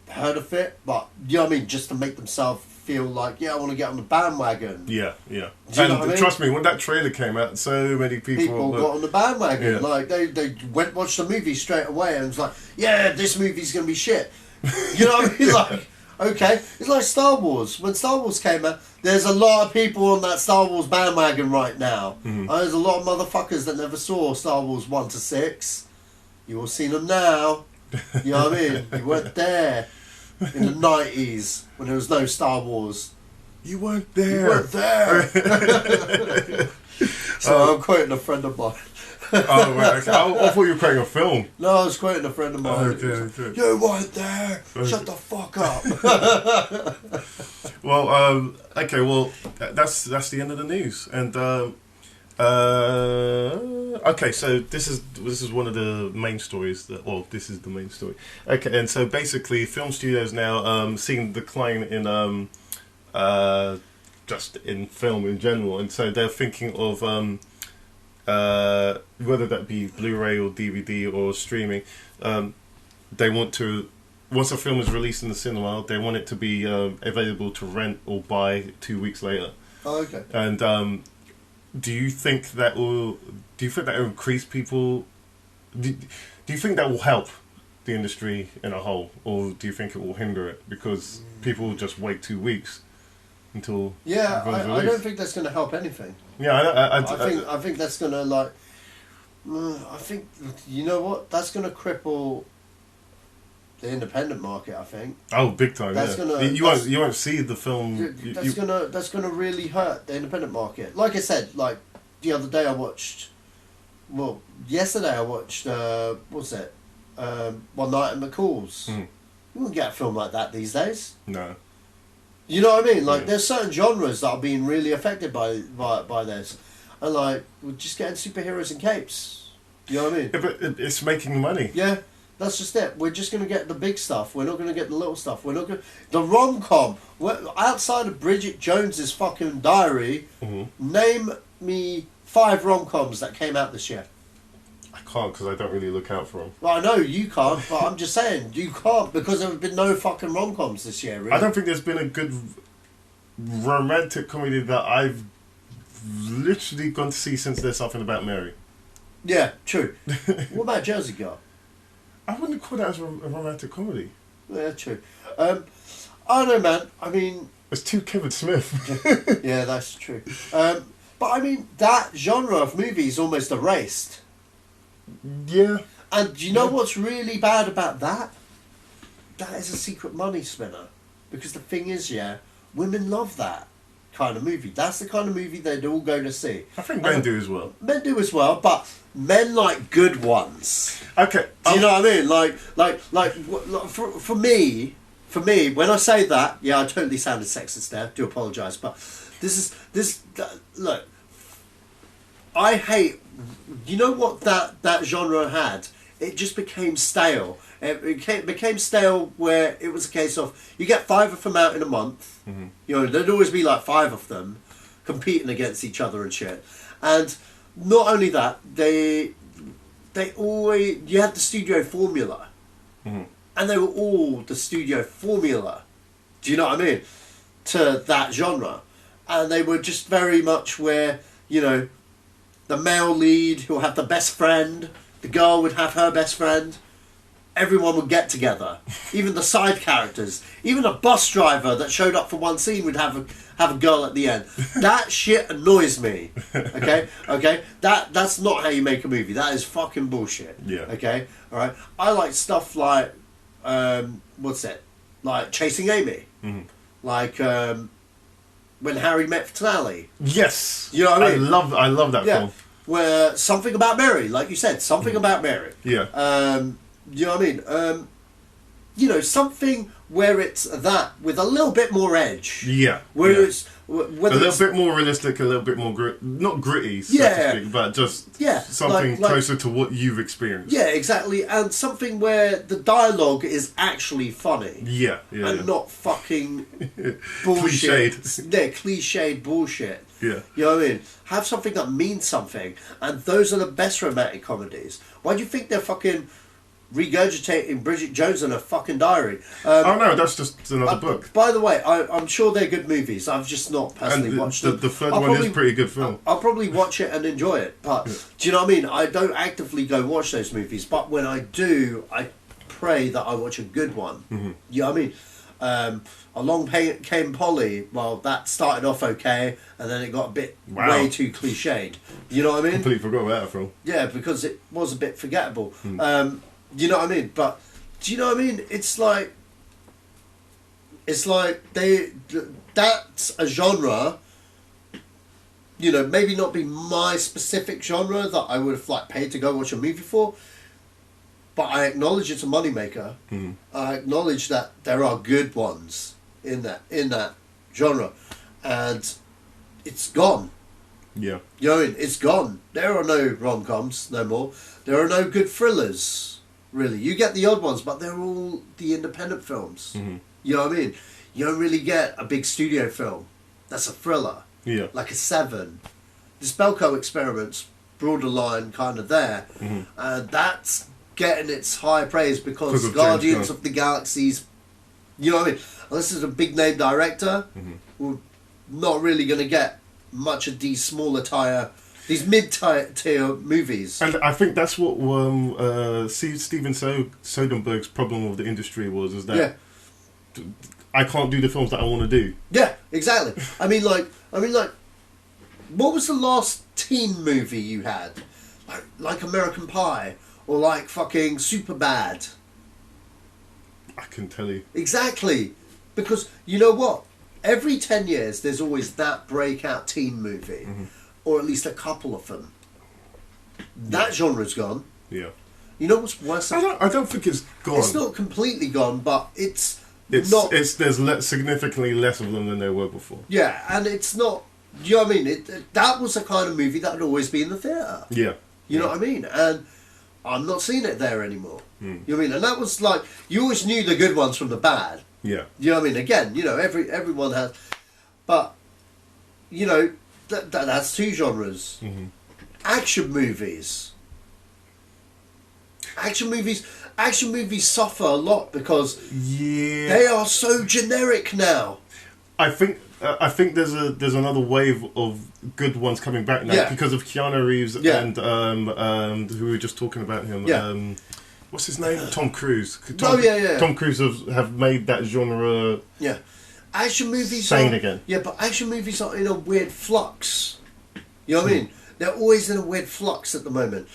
I: heard of it, but you know what I mean, just to make themselves feel like, I want to get on the bandwagon.
J: Yeah.
I: Do you know what I mean?
J: Trust me, when that trailer came out, so many people
I: got on the bandwagon. Like they went watched the movie straight away and was like, this movie's gonna be shit. You know what I mean? Like, okay, it's like Star Wars. When Star Wars came out, there's a lot of people on that Star Wars bandwagon right now. There's a lot of motherfuckers that never saw Star Wars 1 to 6. You all seen them now. You know what I mean? You weren't there in the 90s when there was no Star Wars.
J: You weren't there.
I: You weren't there. So I'm quoting a friend of mine.
J: Oh, right, okay. I thought you were quoting a film.
I: No, I was quoting a friend of mine.
J: Okay.
I: You weren't there. Shut the fuck up.
J: Well, okay. Well, that's the end of the news. And okay, so this is one of the main stories. This is the main story. Okay, and so basically, film studios now seeing decline in just in film in general, and so they're thinking of whether that be Blu-ray or DVD or streaming, they want to, once a film is released in the cinema, they want it to be available to rent or buy 2 weeks later.
I: Oh, okay.
J: And do you think that will increase people? Do you think that will help the industry in a whole, or do you think it will hinder it because people will just wait 2 weeks until?
I: Yeah, I don't think that's going to help anything.
J: Yeah,
I: I think that's going to I think, you know what, that's going to cripple the independent market. I think.
J: Oh, big time!
I: That's gonna.
J: You won't see the film.
I: That's gonna really hurt the independent market. Like I said, like the other day I watched. Well, yesterday I watched. What's it? One Night at McCall's. You wouldn't get a film like that these days.
J: No.
I: You know what I mean? Like, there's certain genres that are being really affected by this, and like we're just getting superheroes and capes. You know what I mean?
J: Yeah, but it's making money.
I: Yeah. That's just it. We're just going to get the big stuff. We're not going to get the little stuff. We're not going. The rom-com. Outside of Bridget Jones's fucking diary, name me 5 rom-coms that came out this year.
J: I can't because I don't really look out for them.
I: Well, I know you can't, but I'm just saying you can't because there have been no fucking rom-coms this year. Really. I
J: don't think there's been a good romantic comedy that I've literally gone to see since There's Something About Mary.
I: Yeah, true. What about Jersey Girl?
J: I wouldn't call that as a romantic comedy.
I: Yeah, true. I don't know, man. I mean...
J: It's too Kevin Smith.
I: Yeah, that's true. But I mean, that genre of movie is almost erased.
J: Yeah.
I: And do you know what's really bad about that? That is a secret money spinner. Because the thing is, women love that kind of movie. That's the kind of movie they'd all go to see.
J: I think men do as well.
I: Men do as well, but men like good ones.
J: Okay.
I: Do you know what I mean? Like for me, when I say that, I totally sounded sexist there. Do apologise, but look, I hate. You know what that genre had? It just became stale. It became stale where it was a case of you get 5 of them out in a month. You know, there'd always be like 5 of them competing against each other and shit. And not only that, you had the studio formula, and they were all the studio formula. Do you know what I mean? To that genre, and they were just very much where, you know, the male lead who'll have the best friend, the girl would have her best friend. Everyone would get together, even the side characters, even a bus driver that showed up for one scene would have a girl at the end. That shit annoys me. Okay, that's not how you make a movie. That is fucking bullshit.
J: Yeah.
I: Okay, all right. I like stuff like what's it? Like Chasing Amy, like When Harry Met Sally.
J: Yes,
I: you know what I mean.
J: I love that film.
I: Where Something About Mary, like you said, Something About Mary.
J: Yeah.
I: You know what I mean? You know, something where it's that with a little bit more edge.
J: Yeah.
I: Where it's
J: a little bit more realistic, a little bit more not gritty, so to speak, but just something closer to what you've experienced.
I: Yeah, exactly, and something where the dialogue is actually funny.
J: Yeah,
I: and not fucking bullshit. Cliched bullshit.
J: Yeah.
I: You know what I mean? Have something that means something, and those are the best romantic comedies. Why do you think they're fucking regurgitating Bridget Jones in her fucking diary?
J: Oh no, that's just another book.
I: By the way, I'm sure they're good movies. I've just not personally watched them.
J: The third one is a pretty good film.
I: I'll probably watch it and enjoy it. But do you know what I mean? I don't actively go watch those movies, but when I do, I pray that I watch a good one. You know what I mean? Along Came Polly, well, that started off okay, and then it got a bit way too cliched. You know what I mean?
J: Completely forgot about that film.
I: Yeah, because it was a bit forgettable. You know what I mean? But do you know what I mean? It's like that's a genre. You know, maybe not be my specific genre that I would have like paid to go watch a movie for. But I acknowledge it's a moneymaker. I acknowledge that there are good ones in that genre, and it's gone.
J: Yeah.
I: You know what I mean? It's gone. There are no rom-coms no more. There are no good thrillers. Really, you get the odd ones, but they're all the independent films. You know what I mean? You don't really get a big studio film that's a thriller.
J: Yeah.
I: Like a Seven. The Spellco Experiment's borderline kind of there. And that's getting its high praise because Guardians of the Galaxy's, you know what I mean? Unless it's a big name director, we're not really going to get much of these smaller these mid-tier movies.
J: And I think that's what Steven Soderbergh's problem with the industry was, is that I can't do the films that I want to do.
I: Yeah, exactly. I mean, like, what was the last teen movie you had? Like American Pie, or like fucking Superbad?
J: I can tell you.
I: Exactly. Because, you know what? Every 10 years, there's always that breakout teen movie. Or at least a couple of them. That genre's gone.
J: Yeah.
I: You know what's worse?
J: I don't think it's gone.
I: It's not completely gone, but it's
J: there's significantly less of them than there were before.
I: Yeah, and it's not. Do you know what I mean? That was a kind of movie that would always be in the theatre.
J: Yeah.
I: You know what I mean? And I'm not seeing it there anymore. You know what I mean? And that was like, you always knew the good ones from the bad.
J: Yeah.
I: You know what I mean? Again, you know, everyone has, but you know. That's two genres. Action movies. Action movies suffer a lot because they are so generic now.
J: I think there's another wave of good ones coming back now because of Keanu Reeves and who we were just talking about him. What's his name? Tom Cruise. Tom Cruise have made that genre.
I: Yeah. Action movies
J: sane again.
I: Yeah, but action movies are in a weird flux. You know what I mean? They're always in a weird flux at the moment.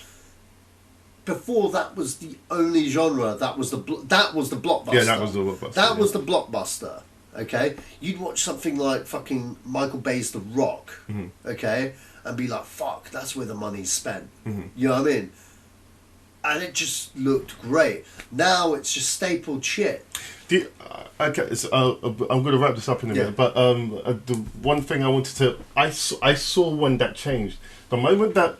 I: Before, that was the only genre. That was the blockbuster.
J: Yeah, that was the blockbuster.
I: That was the blockbuster. Okay, you'd watch something like fucking Michael Bay's The Rock. Okay, and be like, "Fuck, that's where the money's spent." You know what I mean? And it just looked great. Now it's just stapled shit.
J: Okay, so, I'm going to wrap this up in a minute, but the one thing I wanted to... I saw when that changed. The moment that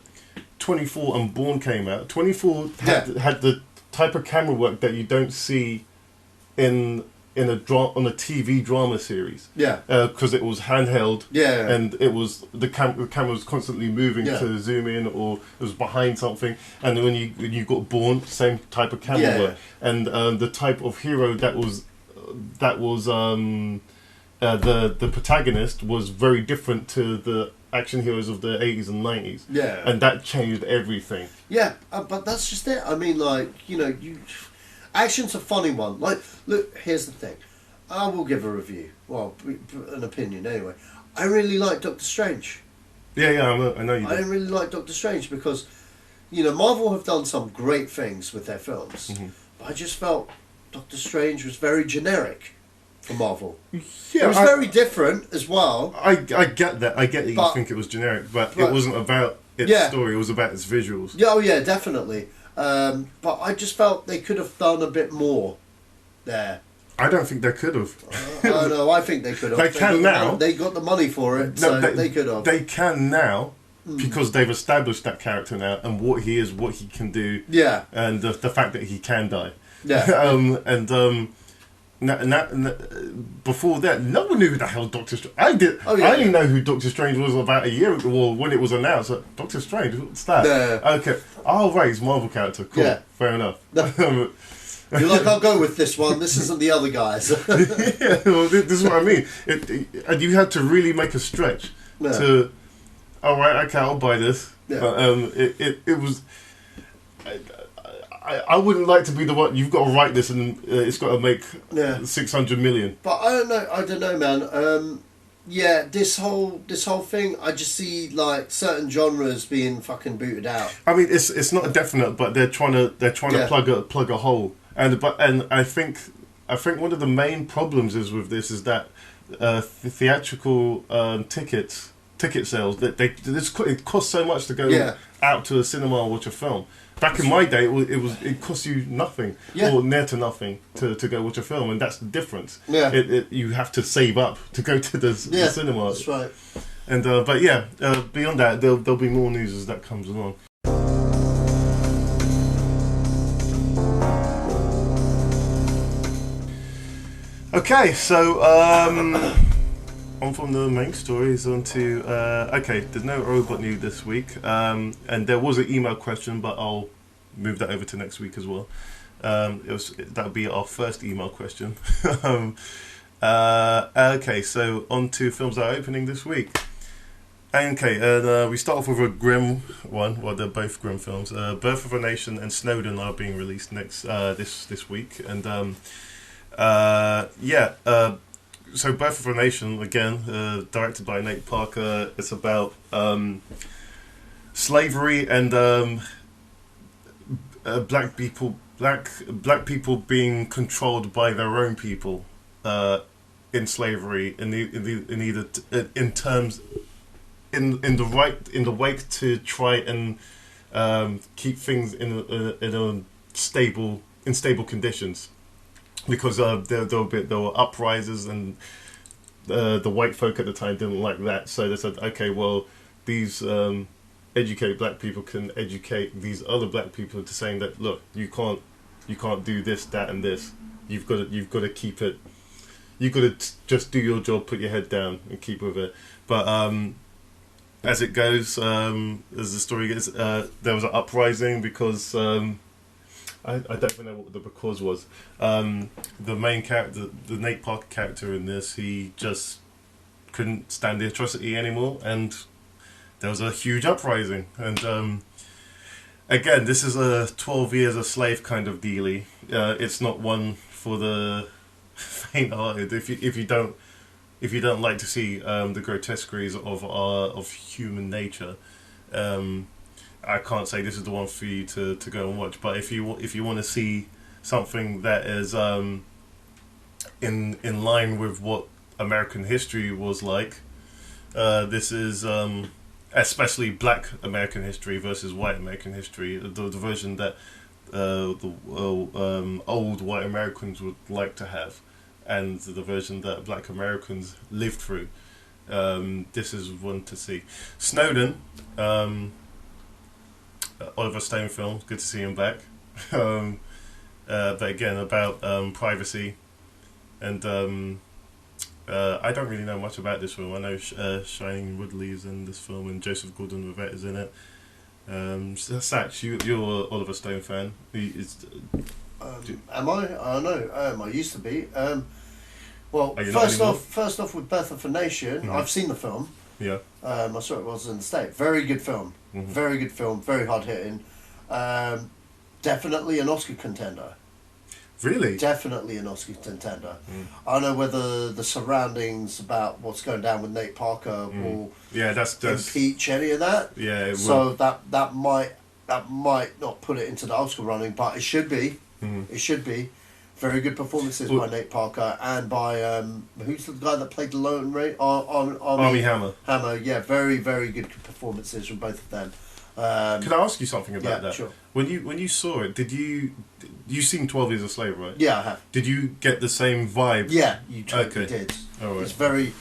J: 24 and Bourne came out, 24 had the type of camera work that you don't see in in on a TV drama series.
I: Yeah.
J: Because it was handheld.
I: Yeah.
J: And it was the camera was constantly moving to zoom in, or it was behind something. And when you got Born, same type of camera work. And the type of hero that was the protagonist was very different to the action heroes of the 80s and 90s.
I: Yeah.
J: And that changed everything.
I: Yeah, but that's just it. I mean, like, action's a funny one. Like, look, here's the thing. I will give a review. Well, an opinion anyway. I really like Doctor Strange.
J: Yeah, I know you do.
I: I really like Doctor Strange because, Marvel have done some great things with their films. Mm-hmm. But I just felt Doctor Strange was very generic for Marvel. Yeah, it was very different as well.
J: I get that. I get that you think it was generic, but it wasn't about its story. It was about its visuals.
I: Yeah, oh yeah, definitely. But I just felt they could have done a bit more there.
J: I don't think they could have.
I: No, I think they could have.
J: They can now.
I: They got the money for it, so they could have.
J: They can now because they've established that character now and what he is, what he can do.
I: Yeah.
J: And the fact that he can die.
I: Yeah.
J: Before that, no one knew who the hell Doctor Strange. I did. I only know who Doctor Strange was about a year ago, or when it was announced. Like, Doctor Strange, what's that?
I: Yeah.
J: Okay. Oh, right, he's a Marvel character. Cool. Yeah. Fair enough.
I: You're like, I'll go with this one. This isn't the other guys.
J: Yeah, well, this is what I mean. And you had to really make a stretch to. All right, okay, I'll buy this. Yeah. But it was. I wouldn't like to be the one. You've got to write this, and it's got to make 600 million.
I: But I don't know, man. This whole thing, I just see like certain genres being fucking booted out.
J: I mean, it's not a definite, but they're trying to plug a hole, and I think one of the main problems is with this is that theatrical ticket sales it costs so much to go out to a cinema and watch a film. Back in my day, it cost you nothing or near to nothing to go watch a film, and that's the difference.
I: Yeah,
J: you have to save up to go to the cinema.
I: That's right.
J: And beyond that, there'll be more news as that comes along. Okay, so on from the main stories onto there's no robot news this week, and there was an email question, but I'll move that over to next week as well. That'll be our first email question. Okay, so on to films that are opening this week. Okay, and we start off with a grim one. Well, they're both grim films. Birth of a Nation and Snowden are being released next this week, and so Birth of a Nation, again, directed by Nate Parker. It's about slavery and black people being controlled by their own people in slavery, in the wake to try and keep things in stable conditions. Because there were uprisers, and the white folk at the time didn't like that, so they said, okay, well, these educated black people can educate these other black people into saying that, look, you can't do this, that, and this. You've got to keep it. You've got to just do your job, put your head down, and keep with it. But as it goes, as the story goes, there was an uprising because. I don't know what the because was. The main character, the Nate Parker character in this, he just couldn't stand the atrocity anymore, and there was a huge uprising. And again, this is a 12 years a slave kind of dealie. It's not one for the faint-hearted. If you don't like to see the grotesqueries of human nature. I can't say this is the one for you to go and watch, but if you want to see something that is in line with what American history was like, this is especially Black American history versus White American history, the version that old White Americans would like to have, and the version that Black Americans lived through. This is one to see. Snowden. Oliver Stone film, good to see him back. But again, about privacy And I don't really know much about this film. I know Shailene Woodley's in this film and Joseph Gordon-Levitt is in it. Satch, you're an Oliver Stone fan.
I: Am I? I don't know. I used to be. Well, first off with Birth of a Nation, I've seen the film.
J: Yeah.
I: I saw it was in the States. Very good film. Very good film. Very hard hitting. Definitely an Oscar contender.
J: Really?
I: Definitely an Oscar contender. I don't know whether the surroundings about what's going down with Nate Parker will impeach any of that.
J: Yeah, it
I: so that might not put it into the Oscar running, but it should be. It should be. Very good performances by Nate Parker and by who's the guy that played the Lone Ranger? Army
J: Hammer.
I: Hammer, yeah, very very good performances from both of them.
J: Could I ask you something about that?
I: Sure.
J: When you saw it, did you seen 12 Years a Slave, right?
I: Yeah, I have.
J: Did you get the same vibe?
I: Yeah, you totally did.
J: All right.
I: It's very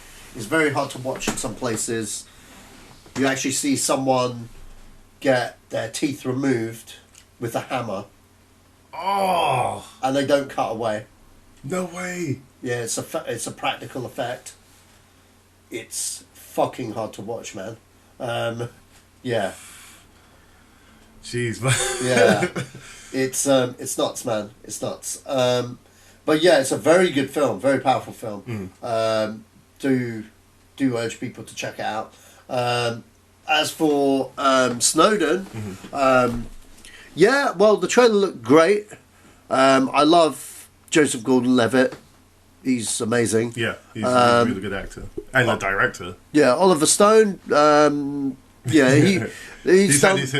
I: hard to watch in some places. You actually see someone get their teeth removed with a hammer.
J: Oh!
I: And they don't cut away.
J: No way.
I: Yeah, it's a practical effect. It's fucking hard to watch, man. Yeah.
J: Jeez, man.
I: Yeah. It's nuts, man. It's nuts. But yeah, it's a very good film, very powerful film. Do urge people to check it out. As for Snowden, yeah, well, the trailer looked great. I love Joseph Gordon-Levitt. He's amazing.
J: Yeah, he's a really good actor and a director.
I: Yeah, Oliver Stone. Yeah, he's had his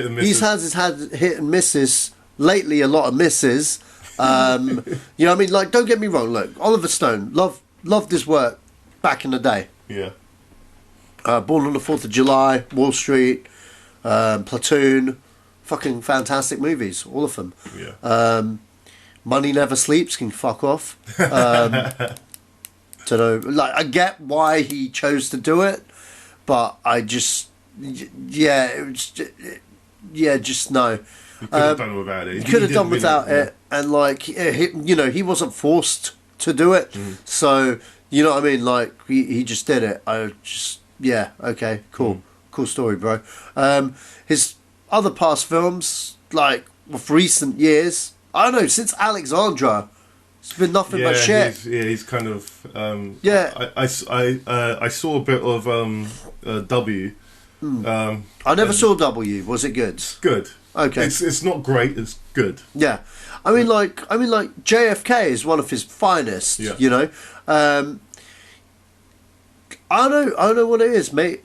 I: hit and misses. Lately, a lot of misses. You know what I mean? Like, don't get me wrong. Look, Oliver Stone, loved his work back in the day.
J: Yeah.
I: Born on the 4th of July, Wall Street, Platoon, fucking fantastic movies, all of them.
J: Yeah.
I: Money Never Sleeps can fuck off. Don't know. Like, I get why he chose to do it, but I just, just no.
J: He could have done without it.
I: He could have done without it, and like, he wasn't forced to do it. So, you know what I mean? Like, he just did it. I just, yeah, okay, cool, cool story, bro. His other past films, like of recent years, I don't know, since Alexandra, it's been nothing but shit.
J: He's kind of.
I: Yeah.
J: I saw a bit of W.
I: I never saw W. Was it good?
J: Good.
I: Okay.
J: It's not great. It's good.
I: Yeah, I mean, like JFK is one of his finest.
J: Yeah.
I: You know, I don't know what it is, mate.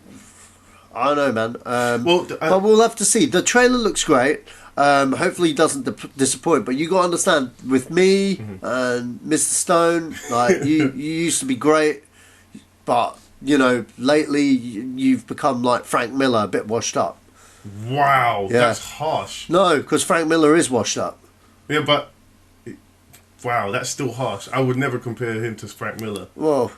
I: I don't know, man. But we'll have to see. The trailer looks great. Hopefully, it doesn't disappoint. But you got to understand, with me and Mr. Stone, like you used to be great, but you know, lately you've become like Frank Miller, a bit washed up.
J: Wow, that's harsh.
I: No, because Frank Miller is washed up.
J: Yeah, but wow, that's still harsh. I would never compare him to Frank Miller.
I: Well,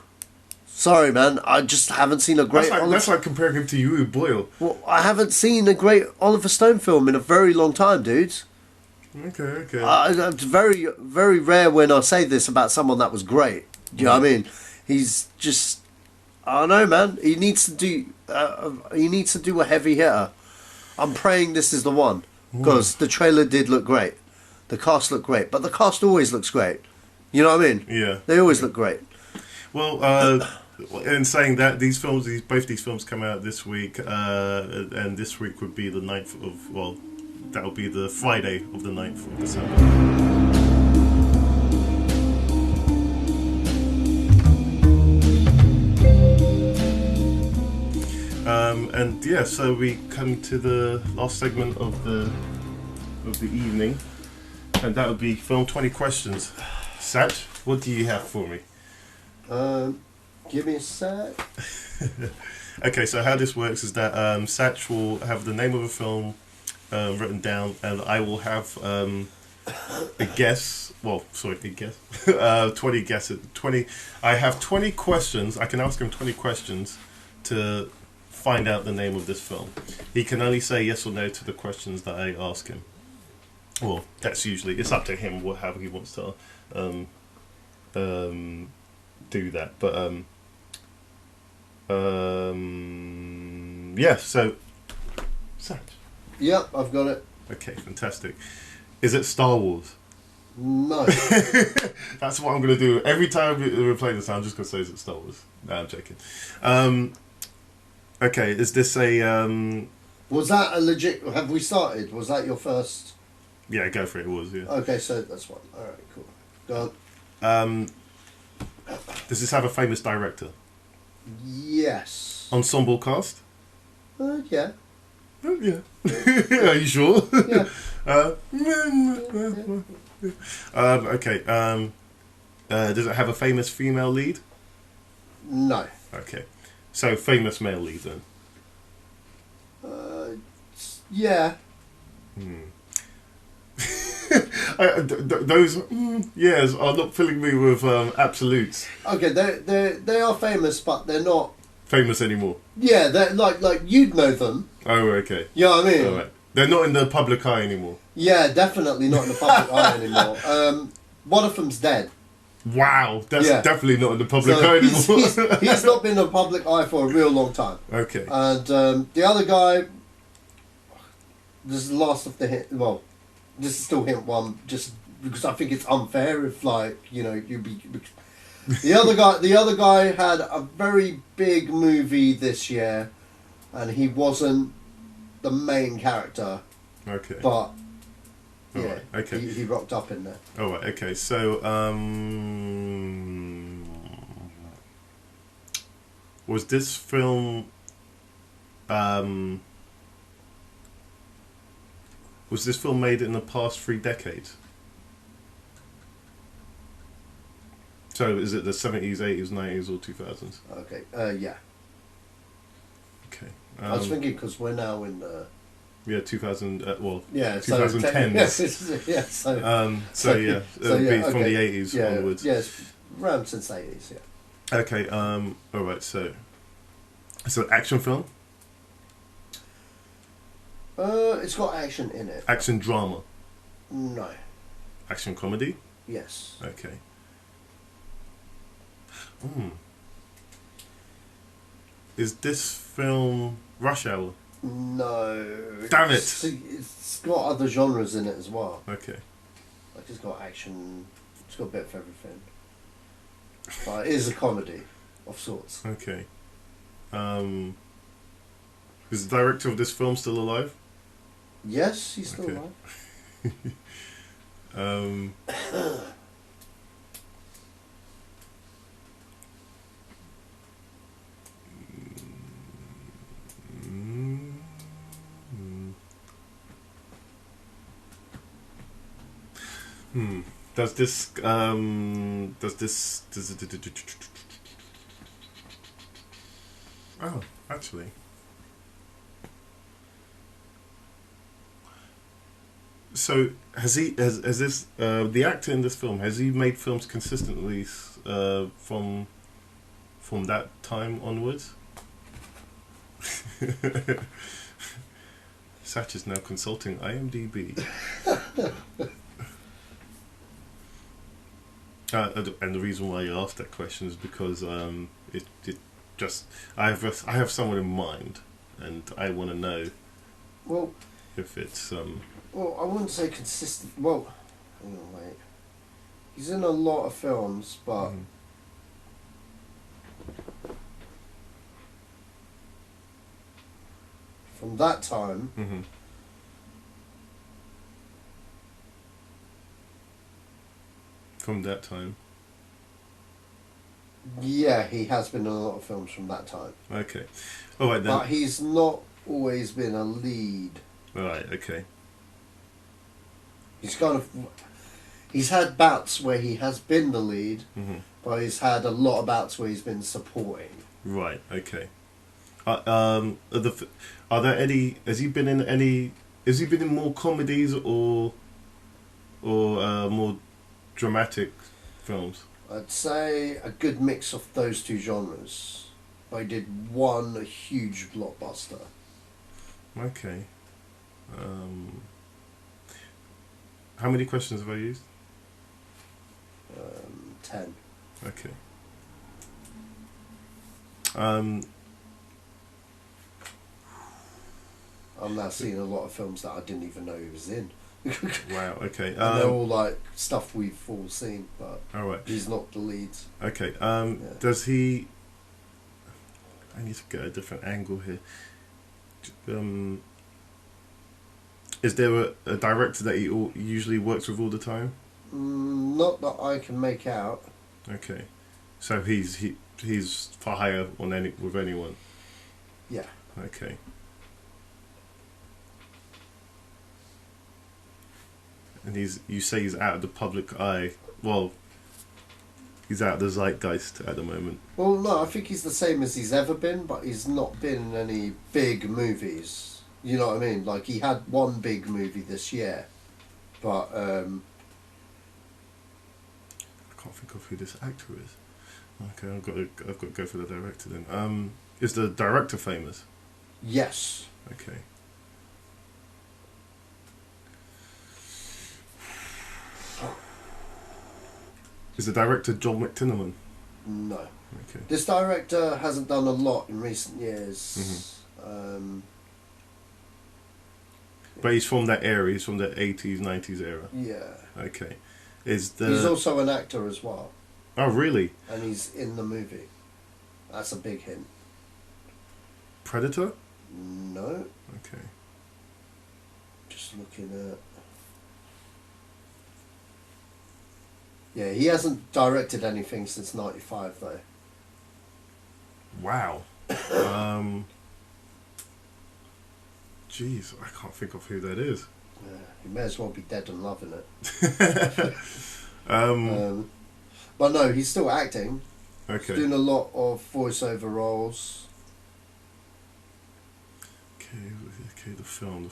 I: sorry, man. I just haven't seen a great.
J: That's like comparing him to you, Boyle.
I: Well, I haven't seen a great Oliver Stone film in a very long time, dudes.
J: Okay.
I: It's very, very rare when I say this about someone that was great. Do you know what I mean? He's just, I don't know, man. He needs to do a heavy hitter. I'm praying this is the one, because the trailer did look great. The cast looked great, but the cast always looks great. You know what I mean?
J: Yeah.
I: They always look great.
J: Well, in saying that, both these films come out this week, and this week would be the 9th of, well, that would be the Friday of the 9th of December. And yeah, so we come to the last segment of the evening, and that would be film 20 questions. Satch, what do you have for me?
I: Give me a sec.
J: Okay, so how this works is that Satch will have the name of a film written down, and I will have a guess. Well, sorry, a guess. 20 guesses. 20. I have 20 questions. I can ask him 20 questions to find out the name of this film. He can only say yes or no to the questions that I ask him. Well, that's usually, it's up to him how he wants to do that. But yeah. So, Sach.
I: Yep, I've got it.
J: Okay, fantastic. Is it Star Wars?
I: No.
J: That's what I'm going to do. Every time we play this, I'm just going to say, is it Star Wars? No, I'm joking. Okay, is this a...
I: Was that a legit... Have we started? Was that your first...
J: Yeah, go for it. It was, yeah.
I: Okay, so that's one. Alright, cool. Go on.
J: Does this have a famous director?
I: Yes.
J: Ensemble cast?
I: Yeah.
J: Oh, yeah. Are you sure?
I: Yeah.
J: Okay. Does it have a famous female lead?
I: No.
J: Okay. So, famous male lead then?
I: Yeah.
J: Those yeahs are not filling me with absolutes.
I: Okay, they are famous, but they're not
J: Famous anymore?
I: Yeah, they're like you'd know them.
J: Oh, okay.
I: You know what I mean?
J: All right. They're not in the public eye anymore?
I: Yeah, definitely not in the public eye anymore. One of them's dead.
J: Wow, that's definitely not in the public eye anymore.
I: He's not been in the public eye for a real long time.
J: Okay.
I: And the other guy, this is the last of the hint. Well, this is still hint one, just because I think it's unfair if, like, you know, you be. The other guy had a very big movie this year, and he wasn't the main character.
J: Okay.
I: But yeah,
J: right, okay.
I: he rocked up in there.
J: All right. Okay. So, was this film? Was this film made in the past 3 decades? So, is it the 70s, 80s, 90s, or 2000s?
I: Okay. Yeah.
J: Okay.
I: I was thinking because we're now in the.
J: Yeah, 2000. Well,
I: yeah,
J: 2010s.
I: So,
J: yeah, it'll be from the 80s onwards.
I: Yes, around since the 80s. Yeah.
J: Okay. All right. So, it's an action film.
I: It's got action in it.
J: Action drama.
I: No.
J: Action comedy.
I: Yes.
J: Okay. Is this film Rush Hour?
I: No.
J: Damn it!
I: It's got other genres in it as well.
J: Okay.
I: Like, it's got action. It's got a bit of everything. But it is a comedy of sorts.
J: Okay. Is the director of this film still alive?
I: Yes, he's still alive.
J: Does this oh, actually. So has this the actor in this film, has he made films consistently from that time onwards? Sach is now consulting IMDb. And the reason why you asked that question is because it just I have someone in mind, and I want to know.
I: Well,
J: if it's
I: Well, I wouldn't say consistent. Well, hang on, wait. He's in a lot of films, but. From that time.
J: From that time.
I: Yeah, he has been in a lot of films from that time.
J: Okay. All right then.
I: But he's not always been a lead.
J: Right. Okay.
I: He's kind of. He's had bouts where he has been the lead, but he's had a lot of bouts where he's been supporting.
J: Right. Okay. Are there any? Has he been in any? Has he been in more comedies or more dramatic films?
I: I'd say a good mix of those two genres. I did one huge blockbuster.
J: Okay. How many questions have I used?
I: 10.
J: Okay.
I: I'm now seeing a lot of films that I didn't even know he was in.
J: Wow. Okay.
I: And they're all like stuff we've all seen, but
J: all right.
I: he's not the lead.
J: Okay. Does he? I need to get a different angle here. Is there a director that he usually works with all the time?
I: Not that I can make out.
J: Okay, so he's for hire with anyone.
I: Yeah.
J: Okay. And you say he's out of the public eye. Well, he's out of the zeitgeist at the moment.
I: Well, no, I think he's the same as he's ever been, but he's not been in any big movies. You know what I mean? Like, he had one big movie this year, but
J: I can't think of who this actor is. Okay, I've got to go for the director then. Is the director famous?
I: Yes.
J: Okay. Is the director John McTiernan?
I: No.
J: Okay.
I: This director hasn't done a lot in recent years.
J: But he's from that era. He's from the 80s, 90s era.
I: Yeah.
J: Okay.
I: He's also an actor as well.
J: Oh, really?
I: And he's in the movie. That's a big hint.
J: Predator?
I: No.
J: Okay.
I: Just looking at... Yeah, he hasn't directed anything since '95 though.
J: Wow. Jeez, I can't think of who that is.
I: Yeah, he may as well be dead and loving it. But no, he's still acting.
J: Okay.
I: He's doing a lot of voiceover roles.
J: Okay, the film.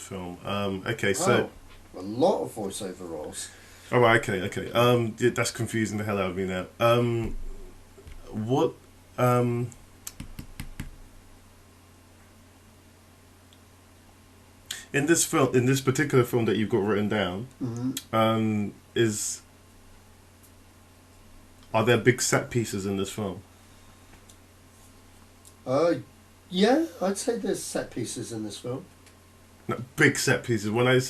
J: Okay, so...
I: a lot of voiceover roles.
J: Oh, right, okay. Yeah, that's confusing the hell out of me now. What... In this particular film that you've got written down, are there big set pieces in this film?
I: Yeah, I'd say there's set pieces in this film.
J: No, big set pieces. When I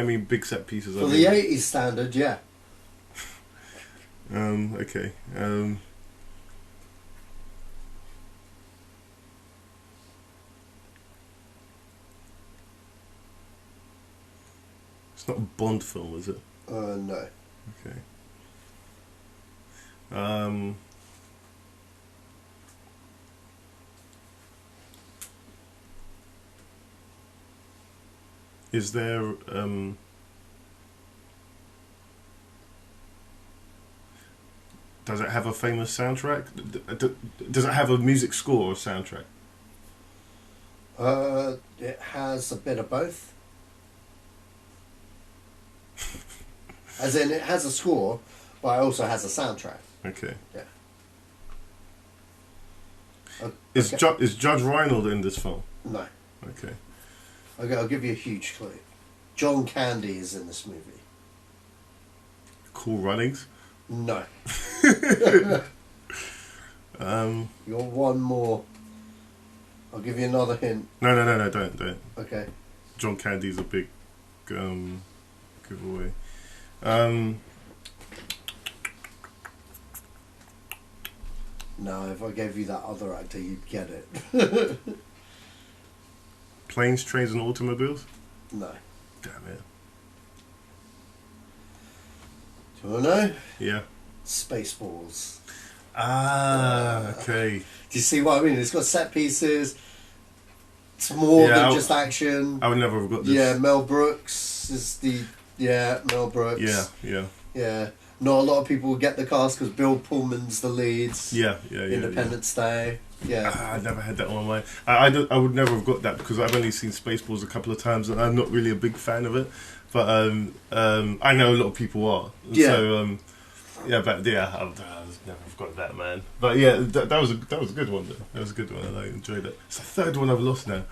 J: mean big set pieces,
I: For the 80s standard, yeah.
J: Okay. It's not a Bond film, is it?
I: No.
J: Okay. Is there does it have a famous soundtrack? Does it have a music score or soundtrack?
I: It has a bit of both. As in, it has a score, but it also has a soundtrack.
J: Okay.
I: Yeah.
J: Is Judge Reinhold in this film?
I: No.
J: Okay.
I: Okay, I'll give you a huge clue. John Candy is in this movie.
J: Cool Runnings?
I: No. You're one more. I'll give you another hint.
J: No, don't.
I: Okay.
J: John Candy's a big giveaway.
I: No, if I gave you that other actor, you'd get it.
J: Planes, Trains and Automobiles?
I: No.
J: Damn it.
I: Do you want to know?
J: Yeah.
I: Spaceballs.
J: Okay.
I: Do you see what I mean? It's got set pieces. It's more than just action.
J: I would never have got this.
I: Yeah, Mel Brooks is the... Yeah, Mel Brooks. Yeah. Not a lot of people will get the cast because Bill Pullman's the lead.
J: Yeah.
I: Independence Day. Yeah.
J: I never had that on my mind. I would never have got that because I've only seen Spaceballs a couple of times and I'm not really a big fan of it. But I know a lot of people are.
I: Yeah.
J: So, I never got that, man. But yeah, that was a good one. Though. That was a good one. I enjoyed it. It's the third one I've lost now.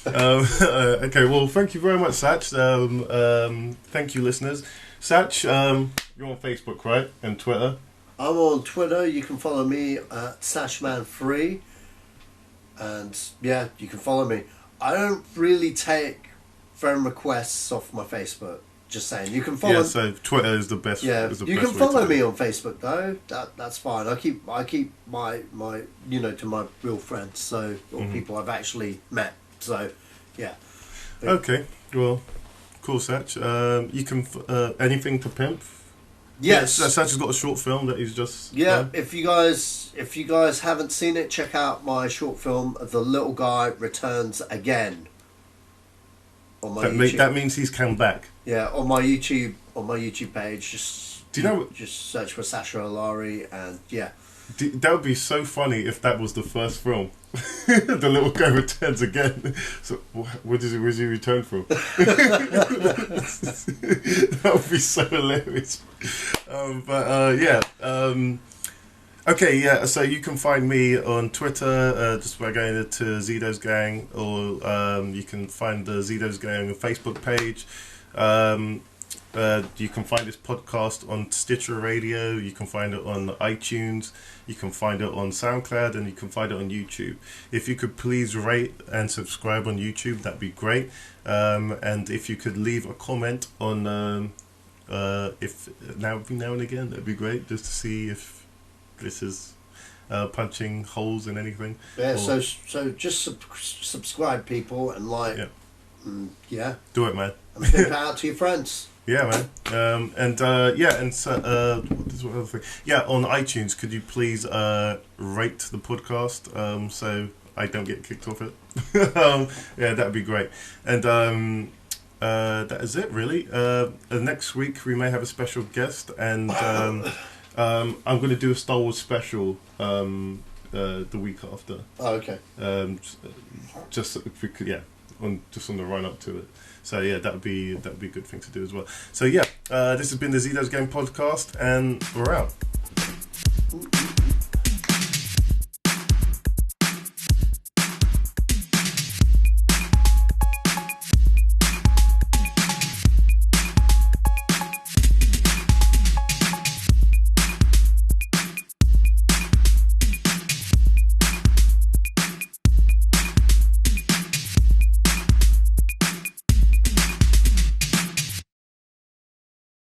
J: Okay, well, thank you very much, Sach. Thank you, listeners. Sach, you're on Facebook, right? And Twitter?
I: I'm on Twitter. You can follow me at SachMan3. And yeah, you can follow me. I don't really take friend requests off my Facebook. Just saying, you can follow.
J: Yeah, so Twitter is the best.
I: Yeah,
J: is the
I: you
J: best
I: can
J: way
I: follow
J: to
I: me on Facebook though. That's fine. I keep my to my real friends, so or people I've actually met. So yeah.
J: Okay, well, cool, Sach. You can anything to pimp.
I: Yes,
J: yeah, Sach has got a short film that he's just.
I: Yeah, if you guys haven't seen it, check out my short film, The Little Guy Returns Again. On my YouTube.
J: That means he's come back.
I: Yeah, on my YouTube page, just search for Sacha Allari, and yeah.
J: That would be so funny if that was the first film. The Little Guy Returns Again. So, where's he return from? That would be so hilarious. Okay, yeah, so you can find me on Twitter just by going to Zedos Gang, or you can find the Zedos Gang Facebook page. You can find this podcast on Stitcher Radio, you can find it on iTunes, you can find it on SoundCloud, and you can find it on YouTube. If you could please rate and subscribe on YouTube, that'd be great. And if you could leave a comment on if now and again, that'd be great, just to see if this is punching holes in anything.
I: Yeah, so just subscribe, people, and like, yeah.
J: Do it, man.
I: And pimp it out to your friends.
J: Yeah, man. What is one other thing? Yeah, on iTunes, could you please rate the podcast so I don't get kicked off it? Yeah, that'd be great. And that is it, really. Next week we may have a special guest, and I'm going to do a Star Wars special the week after.
I: Oh, okay.
J: Just if we could, on the run up to it. So yeah, that'd be a good thing to do as well. So yeah, this has been the Zedos Game Podcast, and we're out.